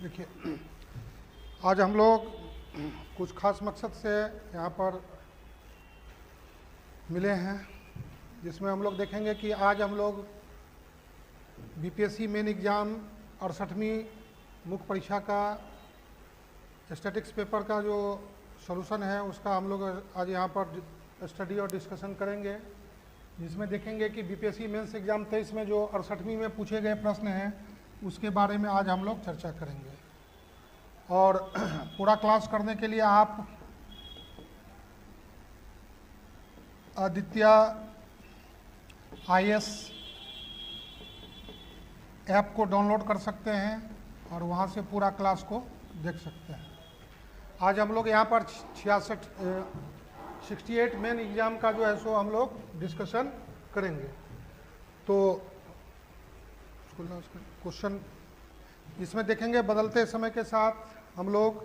देखिए, आज हम लोग कुछ खास मकसद से यहाँ पर मिले हैं, जिसमें हम लोग देखेंगे कि आज हम लोग बीपीएससी मेन एग्ज़ाम 68वीं मुख्य परीक्षा का स्टैटिक्स पेपर का जो सॉल्यूशन है उसका हम लोग आज यहाँ पर स्टडी और डिस्कशन करेंगे, जिसमें देखेंगे कि बीपीएससी मेंस एग्ज़ाम 23 में जो 68वीं में पूछे गए प्रश्न हैं उसके बारे में आज हम लोग चर्चा करेंगे। और पूरा क्लास करने के लिए आप आदित्य आईएएस ऐप को डाउनलोड कर सकते हैं और वहाँ से पूरा क्लास को देख सकते हैं। आज हम लोग यहाँ पर 68 मेन एग्ज़ाम का जो है सो हम लोग डिस्कशन करेंगे। तो क्वेश्चन इसमें देखेंगे, बदलते समय के साथ हम लोग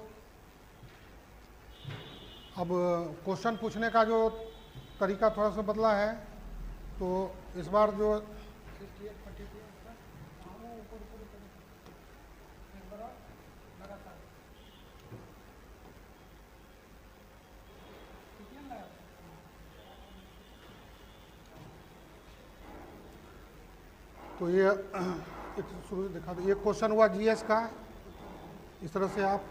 अब क्वेश्चन पूछने का जो तरीका थोड़ा सा बदला है। तो इस बार जो तो ये शुरू से दिखा दो, ये क्वेश्चन हुआ जीएस का, इस तरह से आप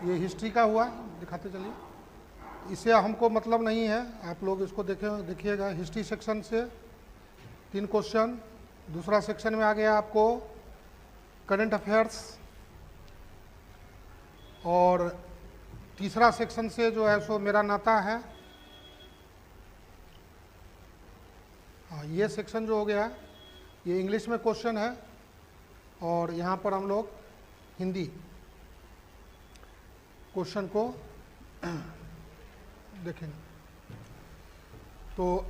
ये हिस्ट्री का हुआ, दिखाते चलिए। इससे हमको मतलब नहीं है, आप लोग इसको देखिएगा। हिस्ट्री सेक्शन से 3 क्वेश्चन, दूसरा सेक्शन में आ गया आपको करंट अफेयर्स, और तीसरा सेक्शन से जो है सो मेरा नाता है। हाँ, ये सेक्शन जो हो गया ये इंग्लिश में क्वेश्चन है, और यहाँ पर हम लोग हिंदी क्वेश्चन को देखेंगे। तो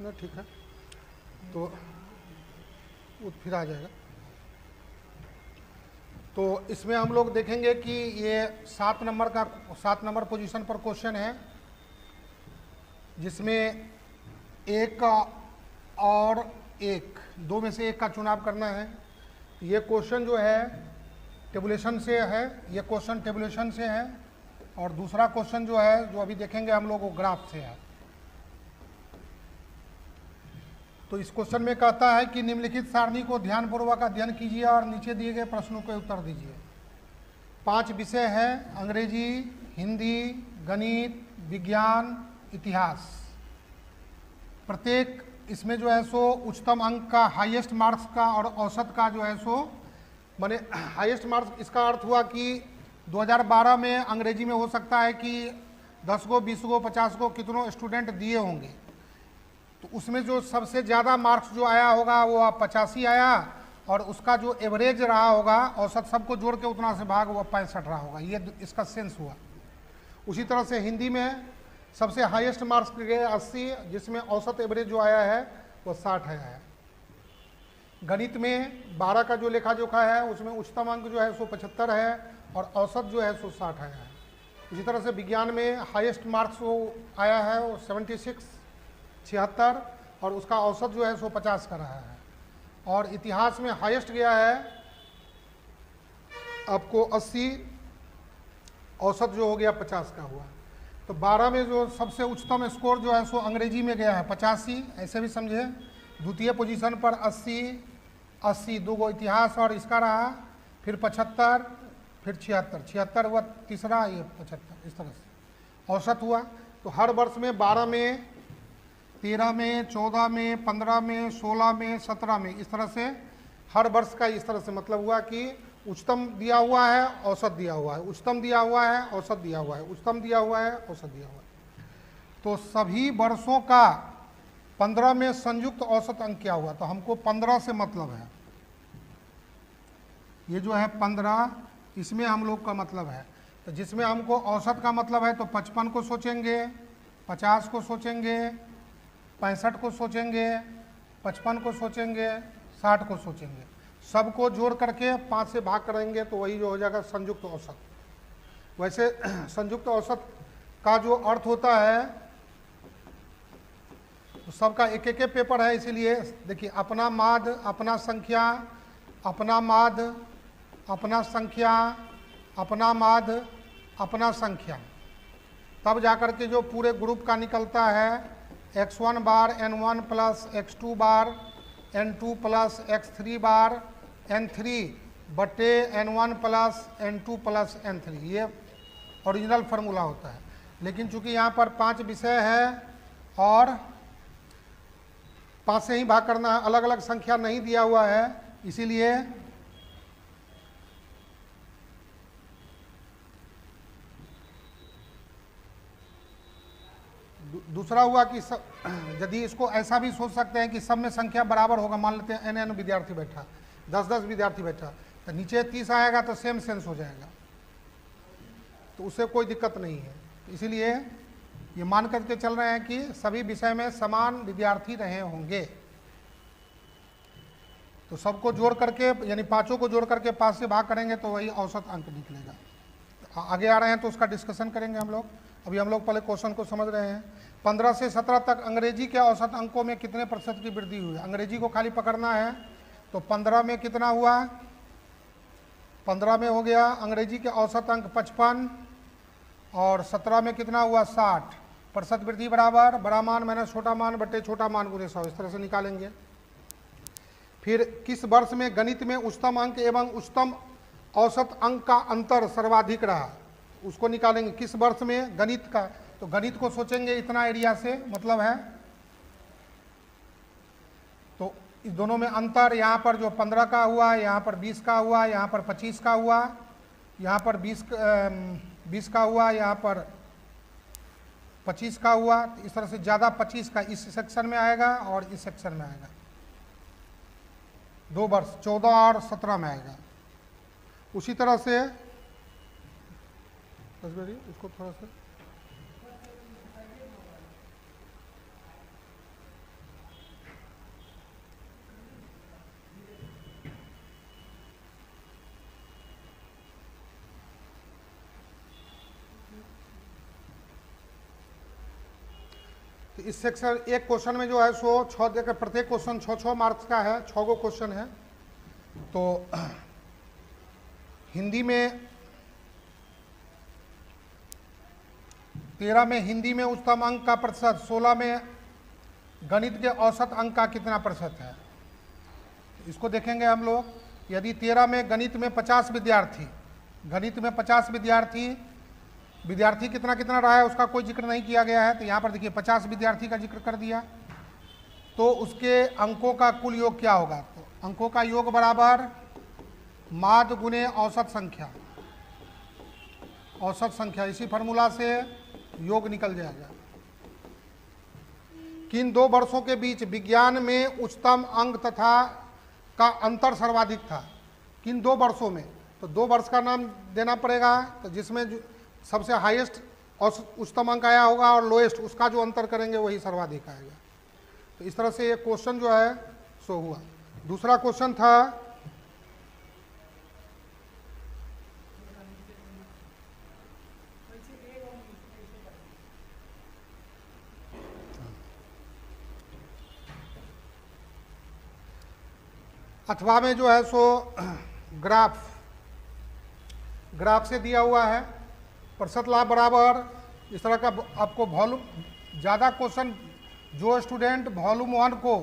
ना ठीक है, तो फिर आ जाएगा। तो इसमें हम लोग देखेंगे कि ये 7 नंबर पोजीशन पर क्वेश्चन है, जिसमें एक और एक, 2 में से एक का चुनाव करना है। ये क्वेश्चन जो है टेबुलेशन से है, ये क्वेश्चन टेबुलेशन से है, और दूसरा क्वेश्चन जो है जो अभी देखेंगे हम लोग वो ग्राफ से है। तो इस क्वेश्चन में कहता है कि निम्नलिखित सारणी को ध्यानपूर्वक अध्ययन कीजिए और नीचे दिए गए प्रश्नों के उत्तर दीजिए। 5 विषय हैं, अंग्रेजी, हिंदी, गणित, विज्ञान, इतिहास। प्रत्येक इसमें जो है सो उच्चतम अंक का, हाईएस्ट मार्क्स का और औसत का जो है सो, माने हाईएस्ट मार्क्स इसका अर्थ हुआ कि 2012 में अंग्रेजी में हो सकता है कि 10 गो, 20 गो, 50 गो कितनों स्टूडेंट दिए होंगे, तो उसमें जो सबसे ज़्यादा मार्क्स जो आया होगा वो 85 आया, और उसका जो एवरेज रहा होगा औसत सबको जोड़ के उतना से भाग वो 65 रहा होगा। ये इसका सेंस हुआ। उसी तरह से हिंदी में सबसे हाईएस्ट मार्क्स गए 80, जिसमें औसत एवरेज जो आया है वो 60 आया है। गणित में 12 का जो लेखा जोखा है उसमें उच्चतम अंक जो है सो 75 है, और औसत जो है सो 60 आया है। इसी तरह से विज्ञान में हाईएस्ट मार्क्स वो आया है वो 76, और उसका औसत जो है सो 50 का रहा है। और इतिहास में हाईएस्ट गया है आपको 80, औसत जो हो गया 50 का हुआ। तो 12 में जो सबसे उच्चतम स्कोर जो है सो अंग्रेजी में गया है 85, ऐसे भी समझे। द्वितीय पोजीशन पर 80, 2 गो इतिहास और इसका रहा, फिर 75, फिर 76 हुआ तीसरा, ये 75, इस तरह से औसत हुआ। तो हर वर्ष में 12 में, 13 में, 14 में, 15 में, 16 में, 17 में, इस तरह से हर वर्ष का इस तरह से मतलब हुआ कि उच्चतम दिया हुआ है, औसत दिया हुआ है, उच्चतम दिया हुआ है, औसत दिया हुआ है, उच्चतम दिया हुआ है, औसत दिया हुआ है। तो सभी वर्षों का 15 में संयुक्त औसत अंक क्या हुआ, तो हमको 15 से मतलब है। ये जो है 15, इसमें हम लोग का मतलब है। तो जिसमें हमको औसत का मतलब है तो 55 को सोचेंगे, 50 को सोचेंगे, 65 को सोचेंगे, 55 को सोचेंगे, 60 को सोचेंगे। सबको जोड़ करके 5 से भाग करेंगे तो वही जो हो जाएगा संयुक्त औसत। वैसे संयुक्त औसत का जो अर्थ होता है तो सबका एक एक पेपर है, इसीलिए देखिए अपना माद, अपना संख्या, अपना माद, अपना संख्या, अपना माद, अपना संख्या, तब जाकर के जो पूरे ग्रुप का निकलता है x1 बार n1 प्लस x2 बार n2 प्लस x3 बार n3 बटे n1 plus n2 plus n3, ये ओरिजिनल फार्मूला होता है। लेकिन चूंकि यहाँ पर 5 विषय है और 5 से ही भाग करना है, अलग अलग संख्या नहीं दिया हुआ है, इसीलिए दूसरा हुआ कि यदि इसको ऐसा भी सोच सकते हैं कि सब में संख्या बराबर होगा, मान लेते हैं n विद्यार्थी बैठा, 10-10 विद्यार्थी बैठा, तो नीचे 30 आएगा तो सेम सेंस हो जाएगा, तो उससे कोई दिक्कत नहीं है। इसीलिए ये मान करके चल रहे हैं कि सभी विषय में समान विद्यार्थी रहे होंगे। तो सबको जोड़ करके यानी पांचों को जोड़ करके 5 से भाग करेंगे तो वही औसत अंक निकलेगा। तो आगे आ रहे हैं तो उसका डिस्कशन करेंगे हम लोग। अभी हम लोग पहले क्वेश्चन को समझ रहे हैं। 15 से 17 तक अंग्रेजी के औसत अंकों में कितने प्रतिशत की वृद्धि हुई? अंग्रेजी को खाली पकड़ना है। तो 15 में कितना हुआ? 15 में हो गया अंग्रेजी के औसत अंक 55 और 17 में कितना हुआ 60%। वृद्धि बराबर बड़ा मान माइनस छोटा मान बटे छोटा मान गुणे 100, इस तरह से निकालेंगे। फिर किस वर्ष में गणित में उच्चतम अंक एवं उच्चतम औसत अंक का अंतर सर्वाधिक रहा, उसको निकालेंगे। किस वर्ष में गणित का, तो गणित को सोचेंगे इतना एरिया से मतलब है, तो इस दोनों में अंतर यहाँ पर जो 15 का हुआ, यहाँ पर 20 का हुआ, यहाँ पर 25 का हुआ, यहाँ पर 20 का हुआ, यहाँ पर 25 का हुआ। तो इस तरह से ज़्यादा 25 का इस सेक्शन में आएगा और इस सेक्शन में आएगा। 2 वर्ष 14 और 17 में आएगा। उसी तरह से इसको थोड़ा सा तो इस सेक्शन एक क्वेश्चन में जो है सो 6 देकर प्रत्येक क्वेश्चन 6 मार्क्स का है, 6 गो क्वेश्चन है। तो हिंदी में 13 में हिंदी में उच्चतम अंक का प्रतिशत, 16 में गणित के औसत अंक का कितना प्रतिशत है, इसको देखेंगे हम लोग। यदि 13 में गणित में 50 विद्यार्थी, गणित में 50 विद्यार्थी कितना कितना रहा है उसका कोई जिक्र नहीं किया गया है। तो यहाँ पर देखिए 50 विद्यार्थी का जिक्र कर दिया, तो उसके अंकों का कुल योग क्या होगा? तो अंकों का योग बराबर माद गुणे औसत संख्या, औसत संख्या, इसी फार्मूला से योग निकल जाएगा। किन 2 वर्षों के बीच विज्ञान में उच्चतम अंक तथा का अंतर सर्वाधिक था? किन 2 वर्षों में? तो 2 वर्ष का नाम देना पड़ेगा, तो जिसमें सबसे हाईएस्ट उच्चतम अंक आया होगा और लोएस्ट, उसका जो अंतर करेंगे वही सर्वाधिक आएगा। तो इस तरह से ये क्वेश्चन जो है सो हुआ। दूसरा क्वेश्चन था अथवा में जो है सो ग्राफ से दिया हुआ है। प्रतिशत लाभ बराबर इस तरह का आपको वॉल्यूम, ज़्यादा क्वेश्चन जो स्टूडेंट वॉल्यूम 1 को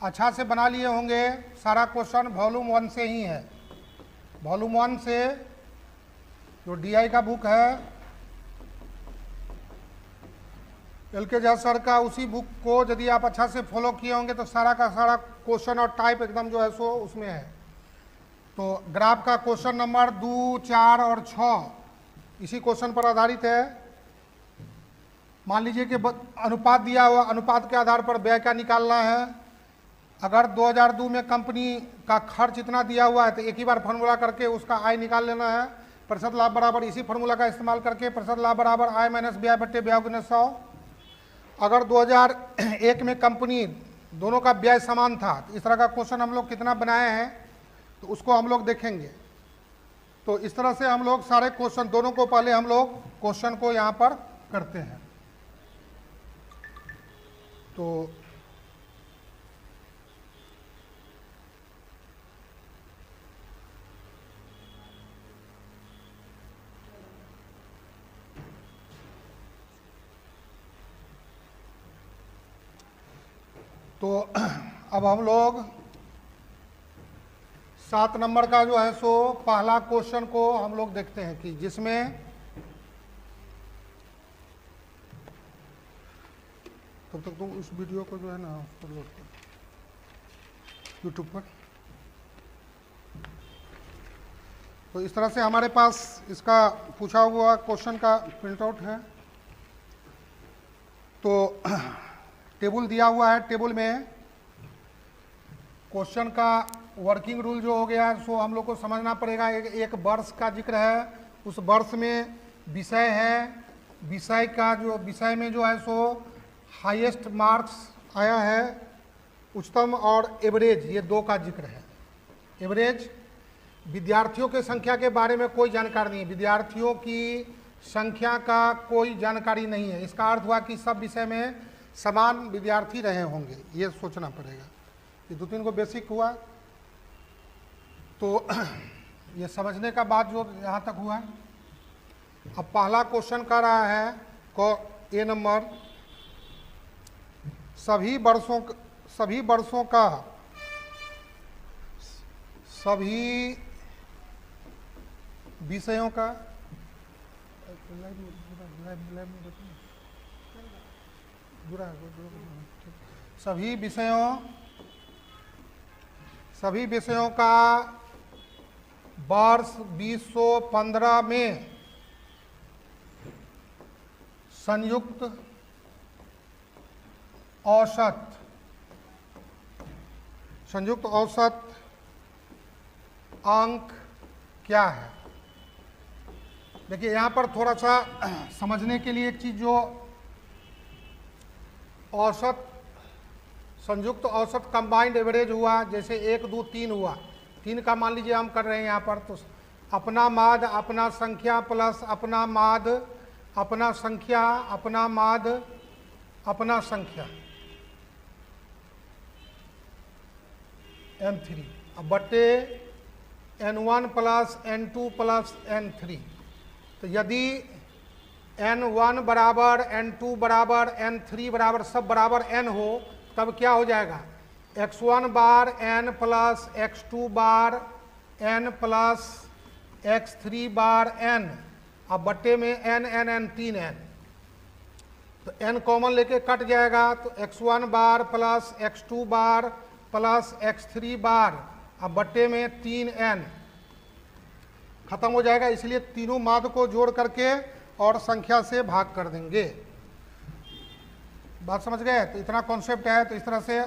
अच्छा से बना लिए होंगे, सारा क्वेश्चन वॉल्यूम 1 से ही है। वॉल्यूम 1 से जो DI का बुक है LK झा सर का, उसी बुक को यदि आप अच्छा से फॉलो किए होंगे तो सारा का सारा क्वेश्चन और टाइप एकदम जो है सो उसमें है। तो ग्राफ का क्वेश्चन नंबर 2, 4 और 6 इसी क्वेश्चन पर आधारित है। मान लीजिए कि अनुपात दिया हुआ, अनुपात के आधार पर व्यय का निकालना है। अगर 2002 में कंपनी का खर्च इतना दिया हुआ है तो एक ही बार फार्मूला करके उसका आय निकाल लेना है। प्रतिशत लाभ बराबर इसी फार्मूला का इस्तेमाल करके प्रतिशत लाभ बराबर आय माइनस व्यय बट्टे व्यय गुणे 100। अगर 2001 में कंपनी दोनों का व्यय समान था, तो इस तरह का क्वेश्चन हम लोग कितना बनाए हैं तो उसको हम लोग देखेंगे। तो इस तरह से हम लोग सारे क्वेश्चन, दोनों को पहले हम लोग क्वेश्चन को यहाँ पर करते हैं। तो अब हम लोग 7 नंबर का जो है सो पहला क्वेश्चन को हम लोग देखते हैं कि जिसमें तब तक तुम उस वीडियो को जो है ना अपलोड कर यूट्यूब पर। तो इस तरह से हमारे पास इसका पूछा हुआ क्वेश्चन का प्रिंट आउट है। तो टेबल दिया हुआ है, टेबल में क्वेश्चन का वर्किंग रूल जो हो गया सो हम लोग को समझना पड़ेगा। एक वर्ष का जिक्र है, उस वर्ष में विषय है, विषय का जो विषय में जो है सो हाईएस्ट मार्क्स आया है, उच्चतम और एवरेज, ये 2 का जिक्र है। एवरेज विद्यार्थियों के संख्या के बारे में कोई जानकारी नहीं है, विद्यार्थियों की संख्या का कोई जानकारी नहीं है। इसका अर्थ हुआ कि सब विषय में समान विद्यार्थी रहे होंगे, ये सोचना पड़ेगा। ये 2-3 को बेसिक हुआ। तो ये समझने का बात जो यहाँ तक हुआ। अब पहला क्वेश्चन कर रहा है ए नंबर, सभी विषयों का सभी विषयों का वर्ष 2015 में संयुक्त औसत अंक क्या है। देखिए यहाँ पर थोड़ा सा समझने के लिए एक चीज, जो औसत संयुक्त औसत कंबाइंड एवरेज हुआ, जैसे 1 2 3 हुआ, 3 का मान लीजिए हम कर रहे हैं यहाँ पर, तो अपना माद अपना संख्या प्लस अपना माद अपना संख्या अपना माद अपना संख्या n3 अब बट्टे n1 plus n2 plus n3। तो यदि n1 बराबर n2 बराबर n3 बराबर सब बराबर n हो, तब क्या हो जाएगा, x1 बार n प्लस x2 बार n प्लस x3 बार n, अब बट्टे में n 3n। तो n कॉमन लेके कट जाएगा, तो x1 बार प्लस x2 बार प्लस x3 बार, अब बट्टे में 3n खत्म हो जाएगा। इसलिए तीनों माद को जोड़ करके और संख्या से भाग कर देंगे। बात समझ गए। तो इतना कॉन्सेप्ट है। तो इस तरह से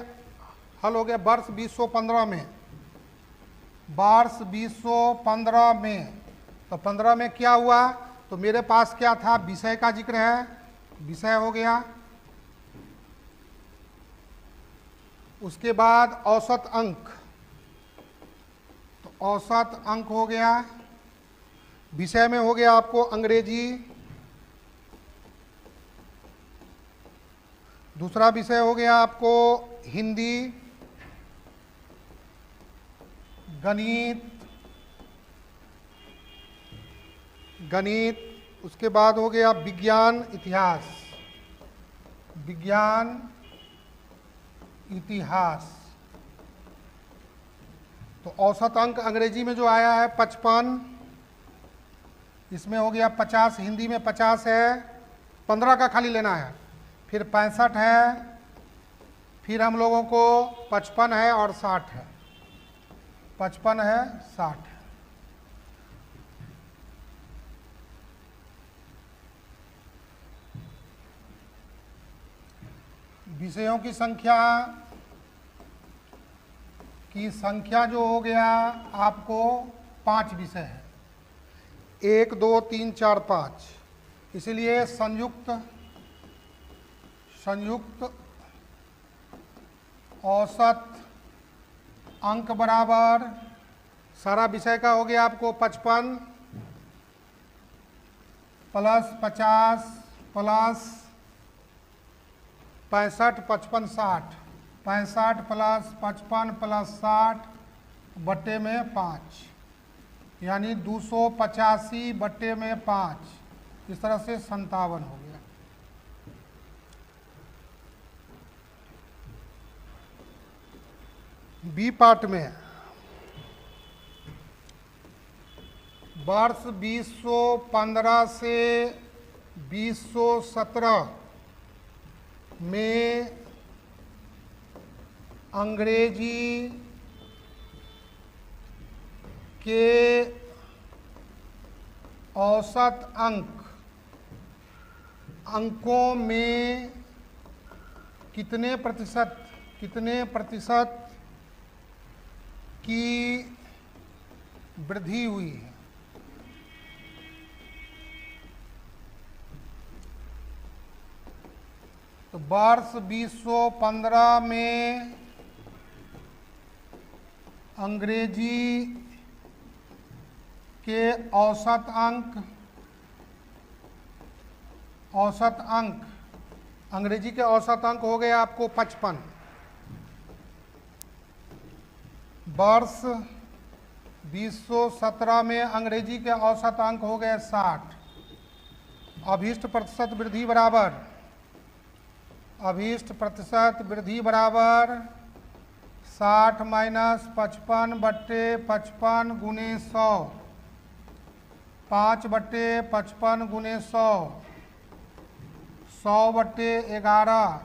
हल हो गया। वर्ष 2015 में, वर्ष 2015 में, तो 15 में क्या हुआ, तो मेरे पास क्या था, विषय का जिक्र है, विषय हो गया। उसके बाद औसत अंक, तो औसत अंक हो गया। विषय में हो गया आपको अंग्रेजी, दूसरा विषय हो गया आपको हिंदी, गणित, उसके बाद हो गया विज्ञान इतिहास। तो औसत अंक अंग्रेजी में जो आया है 55, इसमें हो गया 50, हिंदी में 50 है, 15 का खाली लेना है, फिर 65 है, फिर हम लोगों को 55 है और 60 है, 55 है 60 है। विषयों की संख्या जो हो गया आपको 5 विषय है, 1 2 3 4 5। इसलिए संयुक्त औसत अंक बराबर सारा विषय का हो गया आपको 55 प्लस 50 प्लस 65 55 60, 65 प्लस 55 प्लस 60 बट्टे में 5, यानी 285 बट्टे में 5, इस तरह से 57 हो गया। बी पार्ट में वर्ष 2015 से 2017 में अंग्रेजी के औसत अंकों में कितने प्रतिशत की वृद्धि हुई है। तो वर्ष 2015 में अंग्रेजी के औसत अंक अंग्रेजी के औसत अंक हो गए आपको 55। वर्ष 2017 में अंग्रेजी के औसत अंक हो गए 60। अभीष्ट प्रतिशत वृद्धि बराबर 60 माइनस 55 बट्टे 55 गुने 100, 5 बट्टे 55 गुने 100, 100 बट्टे 11,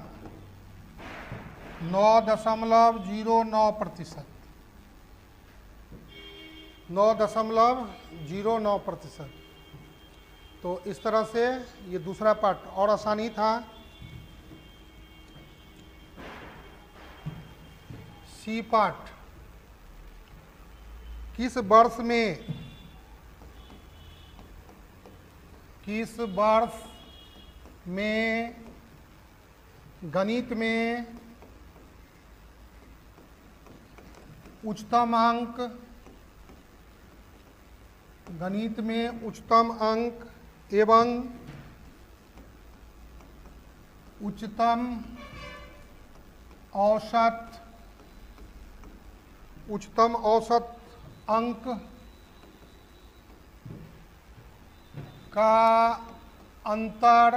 9.09%, 9.09%। तो इस तरह से ये दूसरा पार्ट और आसानी था। सी पार्ट, किस वर्ष में गणित में उच्चतम अंक एवं उच्चतम औसत अंक का अंतर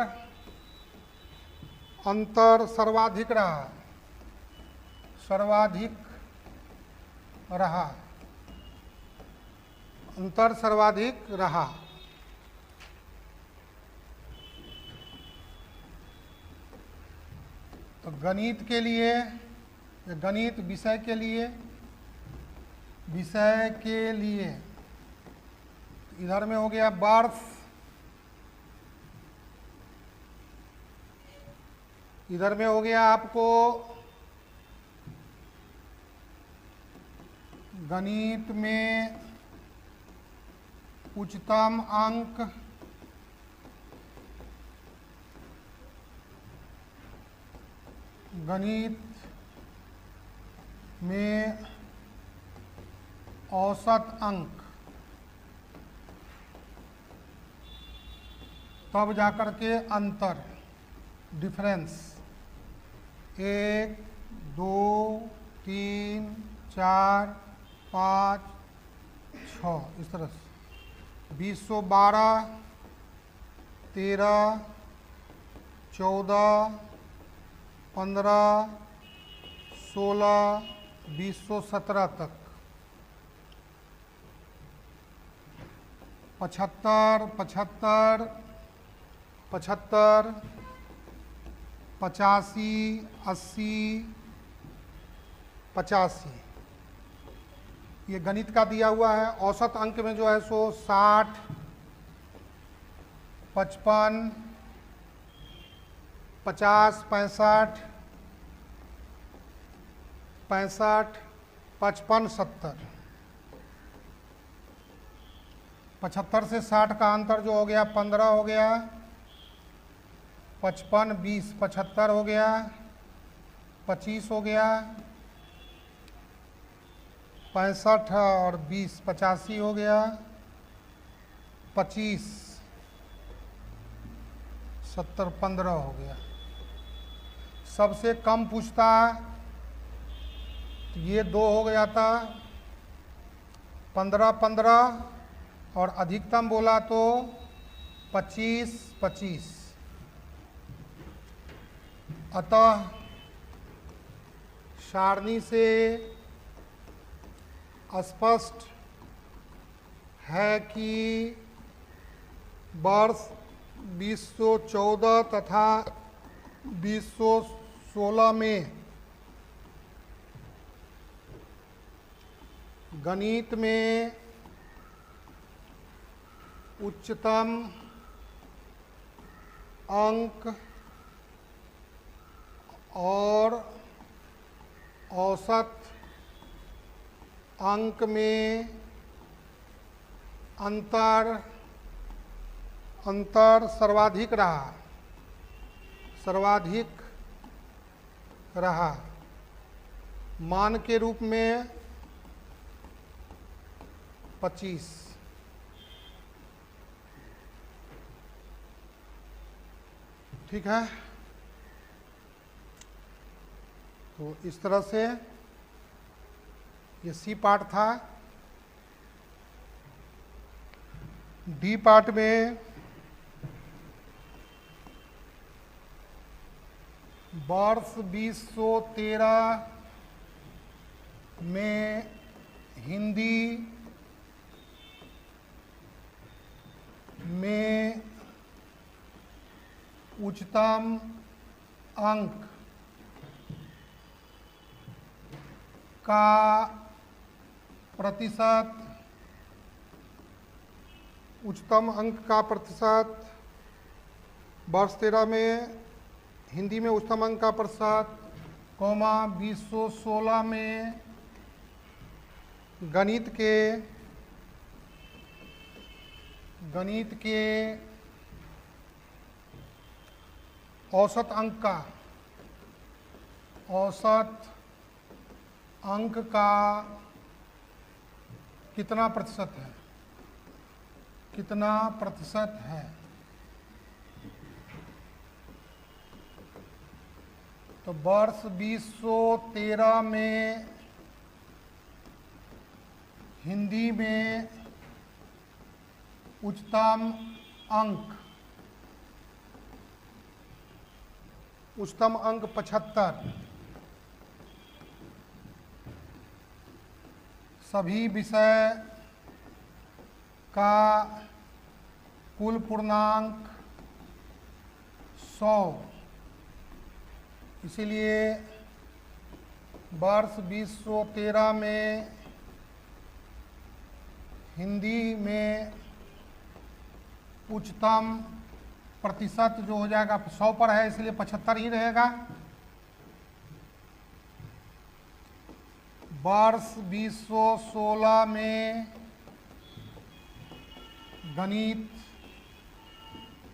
सर्वाधिक रहा। तो गणित के लिए, गणित विषय के लिए इधर में हो गया वर्ष, इधर में हो गया आपको गणित में उच्चतम अंक, गणित में औसत अंक, तब जाकर के अंतर, डिफरेंस 1 2 3 4 5 6 इस तरह से 2012 13 14 15 16 2017 तक 75 75 85 80 85। ये गणित का दिया हुआ है। औसत अंक में जो है सो 60 55 50 65 65 55 70। 75 से 60 का अंतर जो हो गया 15 हो गया, 55 20 75 हो गया, 25 हो गया, 65 और 20 85 हो गया, 25 70 15 हो गया। सबसे कम पूछता तो ये 2 हो गया था, 15-15, और अधिकतम बोला तो 25-25। अतः सारणी से स्पष्ट है कि वर्ष 2014 तथा 2016 में गणित में उच्चतम अंक और औसत अंक में अंतर सर्वाधिक रहा। मान के रूप में 25। ठीक है, तो इस तरह से ये सी पार्ट था। डी पार्ट में वर्ष 2013 में हिंदी में उच्चतम अंक का प्रतिशत, वर्ष 13 में हिंदी में उच्चतम अंक का प्रतिशत, 2016 में गणित के औसत अंक का कितना प्रतिशत है। तो वर्ष 2013 में हिंदी में उच्चतम अंक 75, सभी विषय का कुल पूर्णांक 100। इसीलिए वर्ष 2013 में हिंदी में उच्चतम प्रतिशत जो हो जाएगा 100 पर है, इसलिए 75 ही रहेगा। वर्ष 2016 में गणित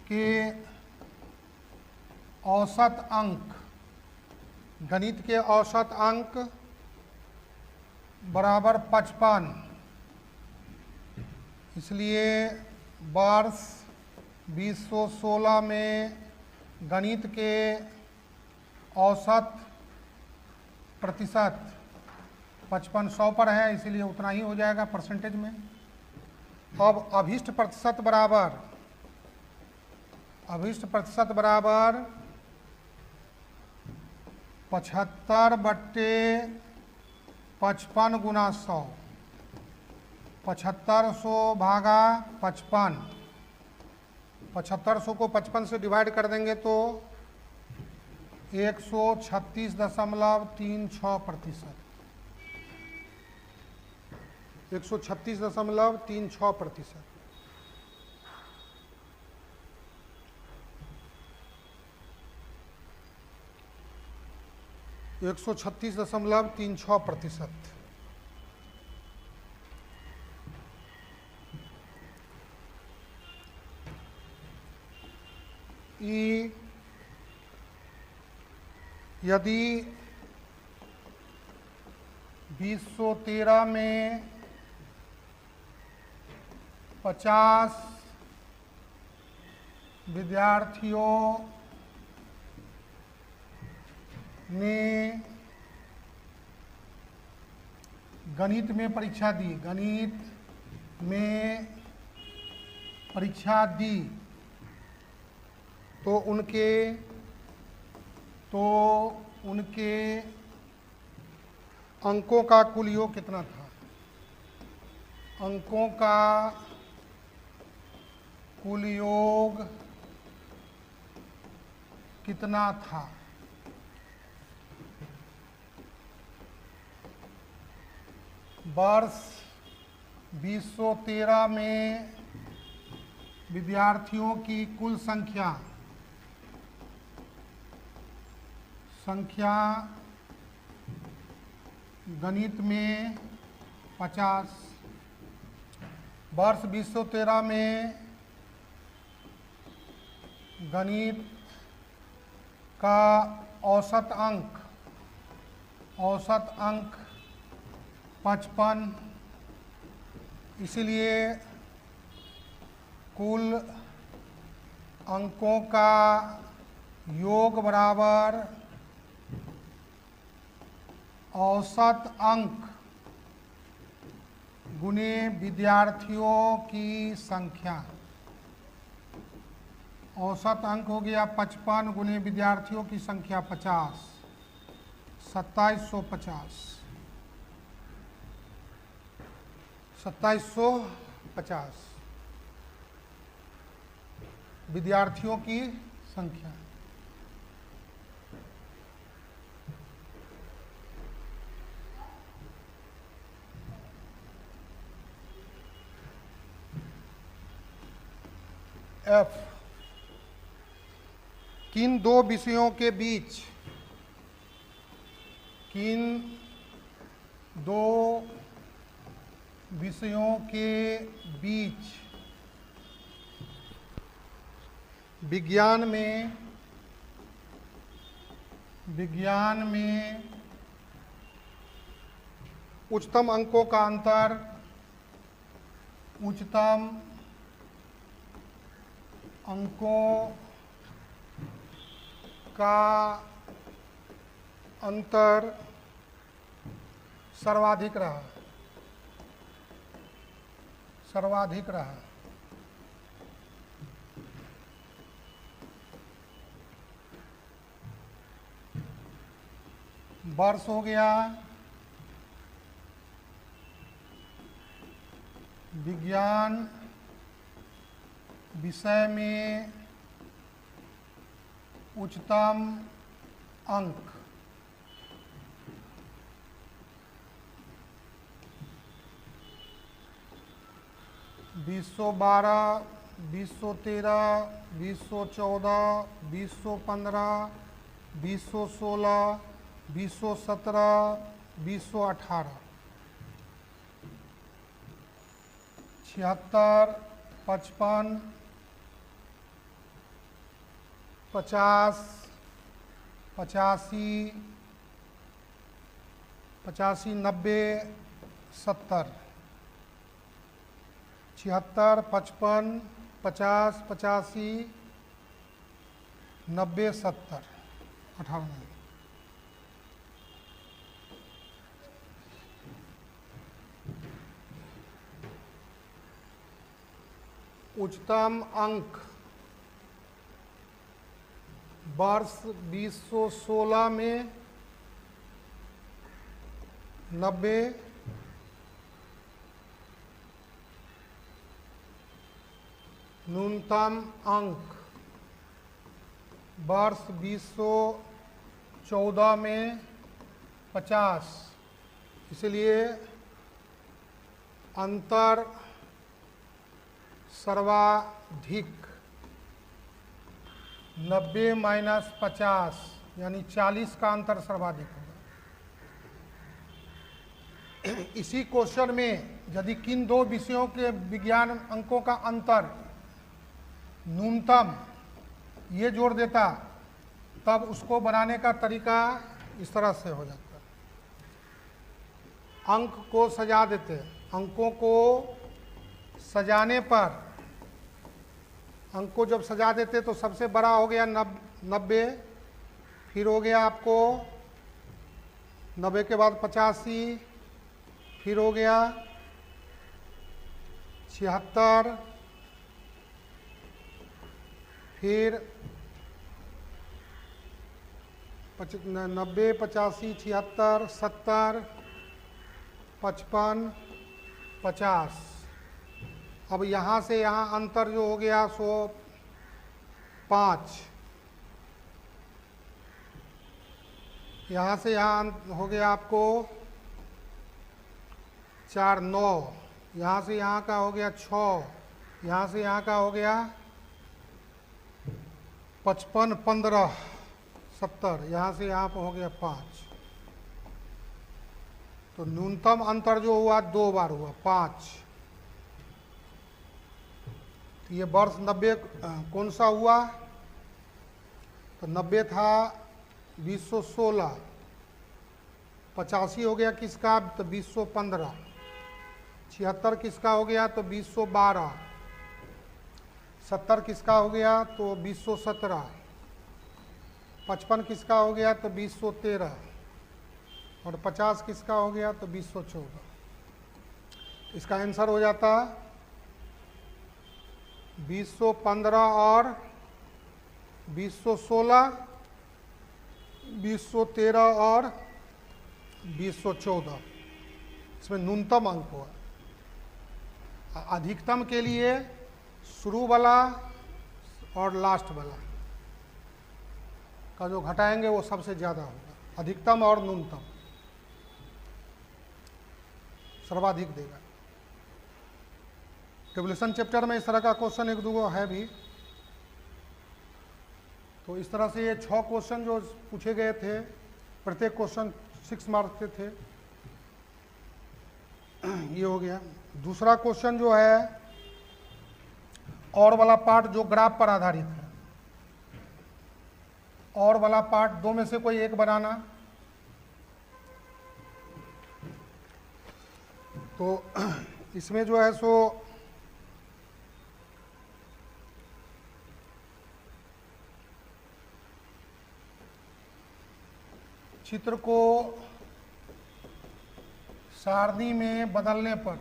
के औसत अंक बराबर 55, इसलिए वर्ष 2016 में गणित के औसत प्रतिशत 55 100 पर है, इसीलिए उतना ही हो जाएगा परसेंटेज में। अब अभीष्ट प्रतिशत बराबर 75/55 गुना 100, 7500 भागा 55। 7500 को 55 से डिवाइड कर देंगे तो 136.36%। 136.36%। एक 136.36%। यदि 2013 में 50 विद्यार्थियों ने गणित में परीक्षा दी, गणित में परीक्षा दी, तो उनके अंकों का कुल योग कितना था? अंकों का कुल योग कितना था? वर्ष 2013 में विद्यार्थियों की कुल संख्या गणित में 50। वर्ष 2013 में गणित का औसत अंक 55, इसलिए कुल अंकों का योग बराबर औसत अंक गुने विद्यार्थियों की संख्या। औसत अंक हो गया 55 गुने विद्यार्थियों की संख्या 50, 2750 विद्यार्थियों की संख्या। F किन दो विषयों के बीच विज्ञान में उच्चतम अंकों का अंतर सर्वाधिक रहा। वर्ष हो गया विज्ञान विषय में उच्चतम अंक। बीस 2012, 2013, 2014, 2015, 2016, 2017, 2018, 76, 55, 50, 85, 85, 90, 70, 76, 55, 50, 85, 90, 70, 18। उच्चतम अंक वर्ष 2016 में 90, न्यूनतम अंक वर्ष 2014 में 50, इसलिए अंतर सर्वाधिक 90 माइनस 50 यानी 40 का अंतर सर्वाधिक होगा। इसी क्वेश्चन में यदि किन दो विषयों के विज्ञान अंकों का अंतर न्यूनतम ये जोड़ देता, तब उसको बनाने का तरीका इस तरह से हो जाता। अंक को सजा देते, अंकों को सजाने पर अंक को जब सजा देते तो सबसे बड़ा हो गया 90, फिर हो गया आपको 90 के बाद 85, फिर हो गया 76, फिर 90, 85, 76, 70, 55, 50। अब यहाँ से यहाँ अंतर जो हो गया सो 5, यहाँ से यहाँ हो गया आपको 4, 9, यहाँ से यहाँ का हो गया 6, यहाँ से यहाँ का हो गया 55, 15, 70, यहाँ से यहाँ पर हो गया 5। तो न्यूनतम अंतर जो हुआ 2 बार हुआ, 5। तो ये वर्ष 90 कौन सा हुआ? तो 90 था 2016, 85 हो गया किसका? तो 2015, 76 किसका हो गया? तो 2012, 70 किसका हो गया? तो 2017, 55 किसका हो गया? तो 2013, और 50 किसका हो गया? तो 2014। इसका आंसर हो जाता 2015 और 2016, 2013 और 2014। इसमें न्यूनतम अंक हुआ। अधिकतम के लिए शुरू वाला और लास्ट वाला का जो घटाएंगे वो सबसे ज़्यादा होगा, अधिकतम और न्यूनतम सर्वाधिक देगा। टेबुलेशन चैप्टर में इस तरह का क्वेश्चन 1-2 है भी। तो इस तरह से ये 6 क्वेश्चन जो पूछे गए थे, प्रत्येक क्वेश्चन 6 मार्क्स के थे। ये हो गया। दूसरा क्वेश्चन जो है और वाला पार्ट जो ग्राफ पर आधारित है, और वाला पार्ट 2 में से कोई एक बनाना। तो इसमें जो है सो चित्र को सारणी में बदलने पर,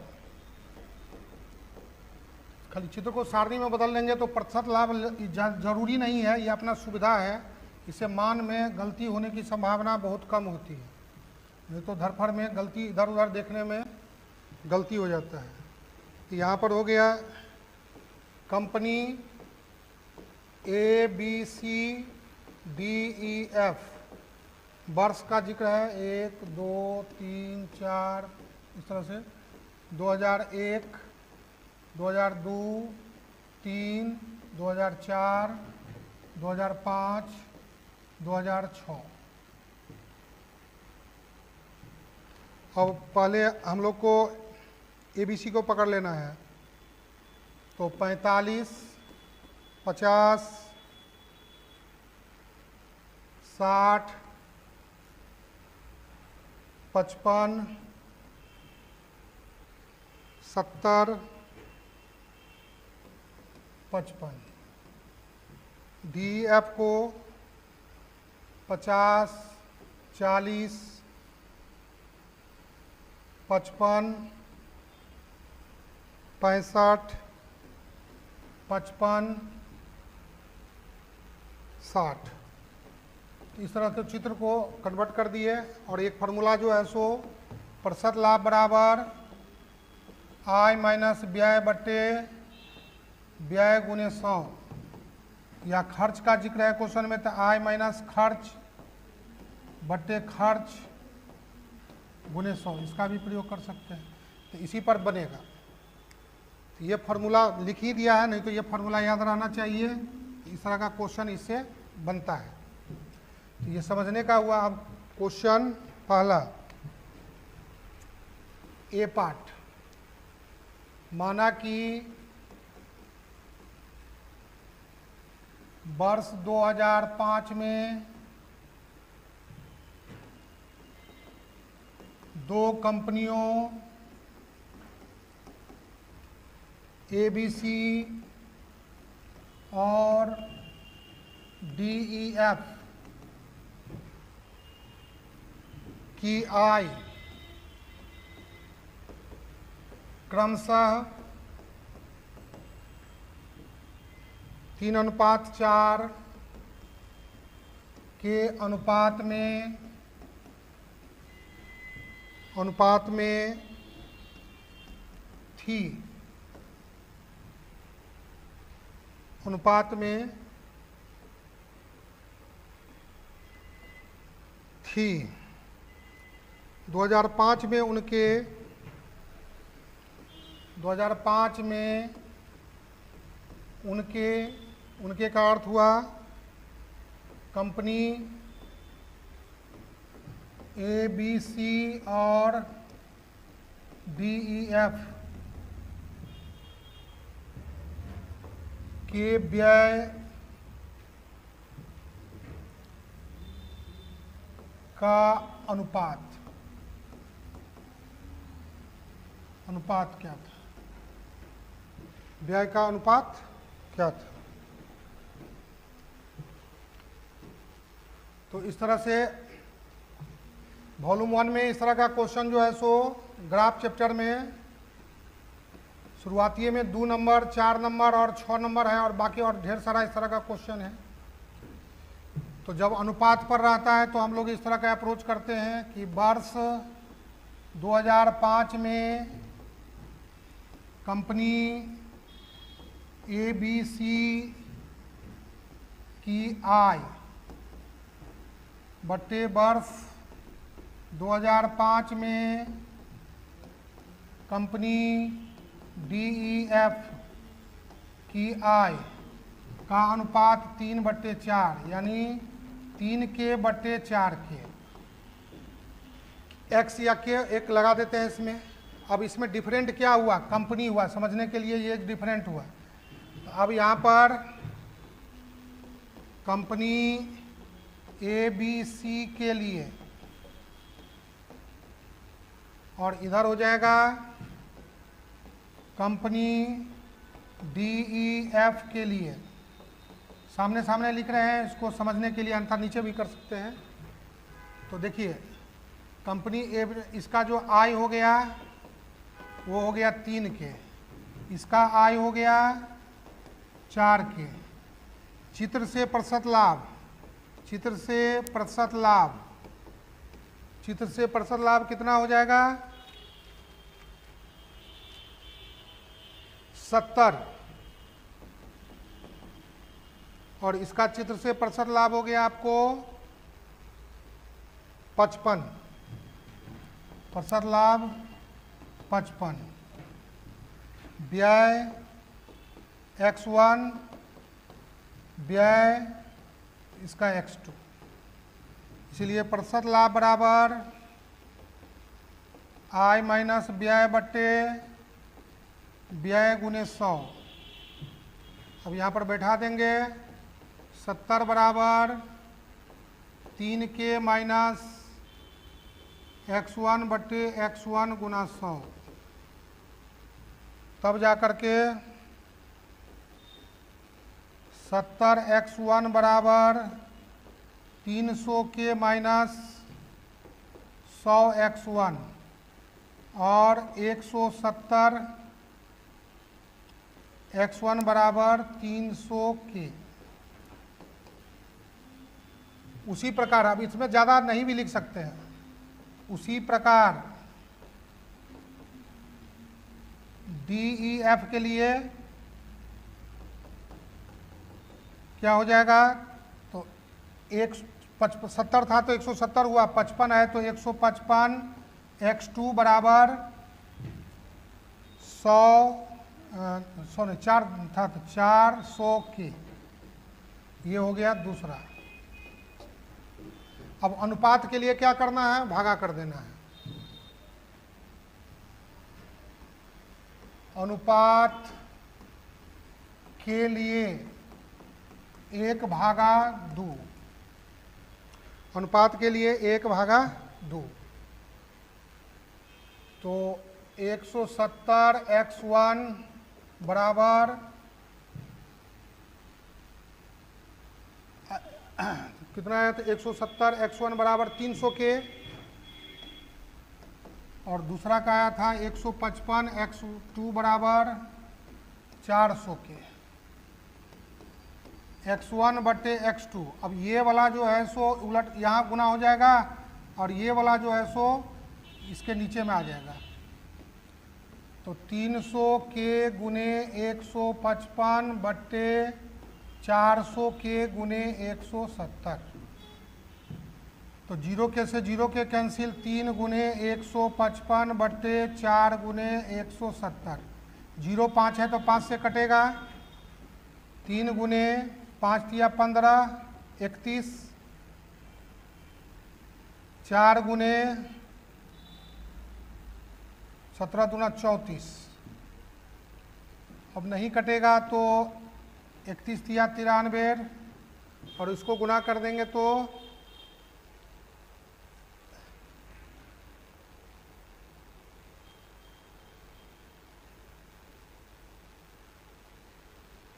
खाली चित्र को सारणी में बदल लेंगे तो प्रतिशत लाभ जरूरी नहीं है, ये अपना सुविधा है। इससे मान में गलती होने की संभावना बहुत कम होती है, नहीं तो धरफड़ में गलती, इधर उधर देखने में गलती हो जाता है। तो यहाँ पर हो गया कंपनी ABCDEF, वर्ष का जिक्र है 1, 2, 3, 4, इस तरह से 2001, 2002, 3, 2004, 2005, 2006। अब पहले हम लोग को ABC को पकड़ लेना है। तो 45, 50, 60, 55, 70, 55। DEF को 50, 40, 55, 65, 55, 60। इस तरह से चित्र को कन्वर्ट कर दिए। और एक फार्मूला जो है सो प्रतिशत लाभ बराबर आय माइनस व्यय बट्टे व्यय गुने 100, या खर्च का जिक्र है क्वेश्चन में तो आय माइनस खर्च बट्टे खर्च गुने 100, इसका भी प्रयोग कर सकते हैं। तो इसी पर बनेगा। तो ये फार्मूला लिख ही दिया है, नहीं तो ये फार्मूला याद रहना चाहिए। इस तरह का क्वेश्चन इससे बनता है। तो ये समझने का हुआ। अब क्वेश्चन पहला, ए पार्ट, माना कि वर्ष 2005 में 2 कंपनियों ABC और DEF की आय क्रमशः 3:4 के अनुपात में थी। 2005 में उनके का अर्थ हुआ कंपनी ABC और DEF के व्यय का अनुपात क्या था? व्यय का अनुपात क्या था? तो इस तरह से वॉल्यूम 1 में इस तरह का क्वेश्चन जो है सो ग्राफ चैप्टर में शुरुआती में 2 नंबर, 4 नंबर और 6 नंबर है, और बाकी और ढेर सारा इस तरह का क्वेश्चन है। तो जब अनुपात पर रहता है तो हम लोग इस तरह का अप्रोच करते हैं कि वर्ष 2005 में कंपनी ABC की आय बटे वर्ष 2005 में कंपनी DEF की आय का अनुपात 3/4 यानी 3 के बटे 4 के। एक्स या के एक लगा देते हैं इसमें। अब इसमें डिफरेंट क्या हुआ? कंपनी हुआ, समझने के लिए ये डिफरेंट हुआ। तो अब यहाँ पर कंपनी ABC के लिए, और इधर हो जाएगा कंपनी DEF के लिए। सामने सामने लिख रहे हैं, इसको समझने के लिए अंतर नीचे भी कर सकते हैं। तो देखिए कंपनी इसका जो आय हो गया वो हो गया 3 के, इसका आय हो गया 4 के। चित्र से प्रतिशत लाभ कितना हो जाएगा? 70, और इसका चित्र से प्रतिशत लाभ हो गया आपको 55, प्रतिशत लाभ 55। व्यय X1, व्यय इसका X2, इसलिए प्रतिशत लाभ बराबर आय माइनस व्यय बट्टे व्यय गुने 100। अब यहाँ पर बैठा देंगे 70 बराबर 3 के माइनस X1 बट्टे X1 गुना 100, तब जा कर के 70x1 बराबर 300 के माइनस 100x1 और 170x1 बराबर 300 के। उसी प्रकार अब इसमें ज़्यादा नहीं भी लिख सकते हैं। उसी प्रकार DEF के लिए क्या हो जाएगा? तो 70 था तो 170 हुआ, 55 है तो 155, x2 बराबर 4 था तो 400 के। ये हो गया दूसरा। अब अनुपात के लिए क्या करना है? भागा कर देना है। अनुपात के लिए 1/2, अनुपात के लिए 1/2। तो 170x1 बराबर कितना है? तो 170x1 बराबर 300 के, और दूसरा का आया था 155 x2 बराबर 400 के, x1 बटे x2। अब ये वाला जो है सो उलट यहाँ गुना हो जाएगा और ये वाला जो है सो इसके नीचे में आ जाएगा। तो 300 के गुने 155 बटे 400 के गुने 170। तो जीरो के से जीरो के कैंसिल, 3 गुने 155 बटे 4 गुने 170। 0 5 है तो 5 से कटेगा, 3 गुने 5 तिया 15 31, 4 गुने 17 दूना 34। अब नहीं कटेगा तो 31 तिया 93 और इसको गुना कर देंगे तो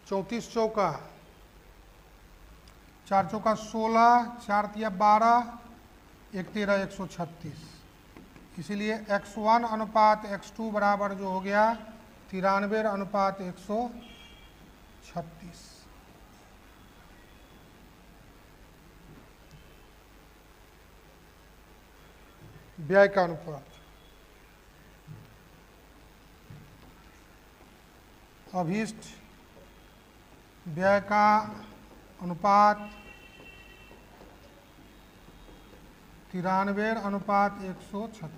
34 चौका 4 चौका 16, 4 तिया 12, 1 13 136। इसीलिए x1 अनुपात x2 बराबर जो हो गया 93 अनुपात 136। व्यय का अनुपात, अभीष्ट व्यय का अनुपात 93 अनुपात 136।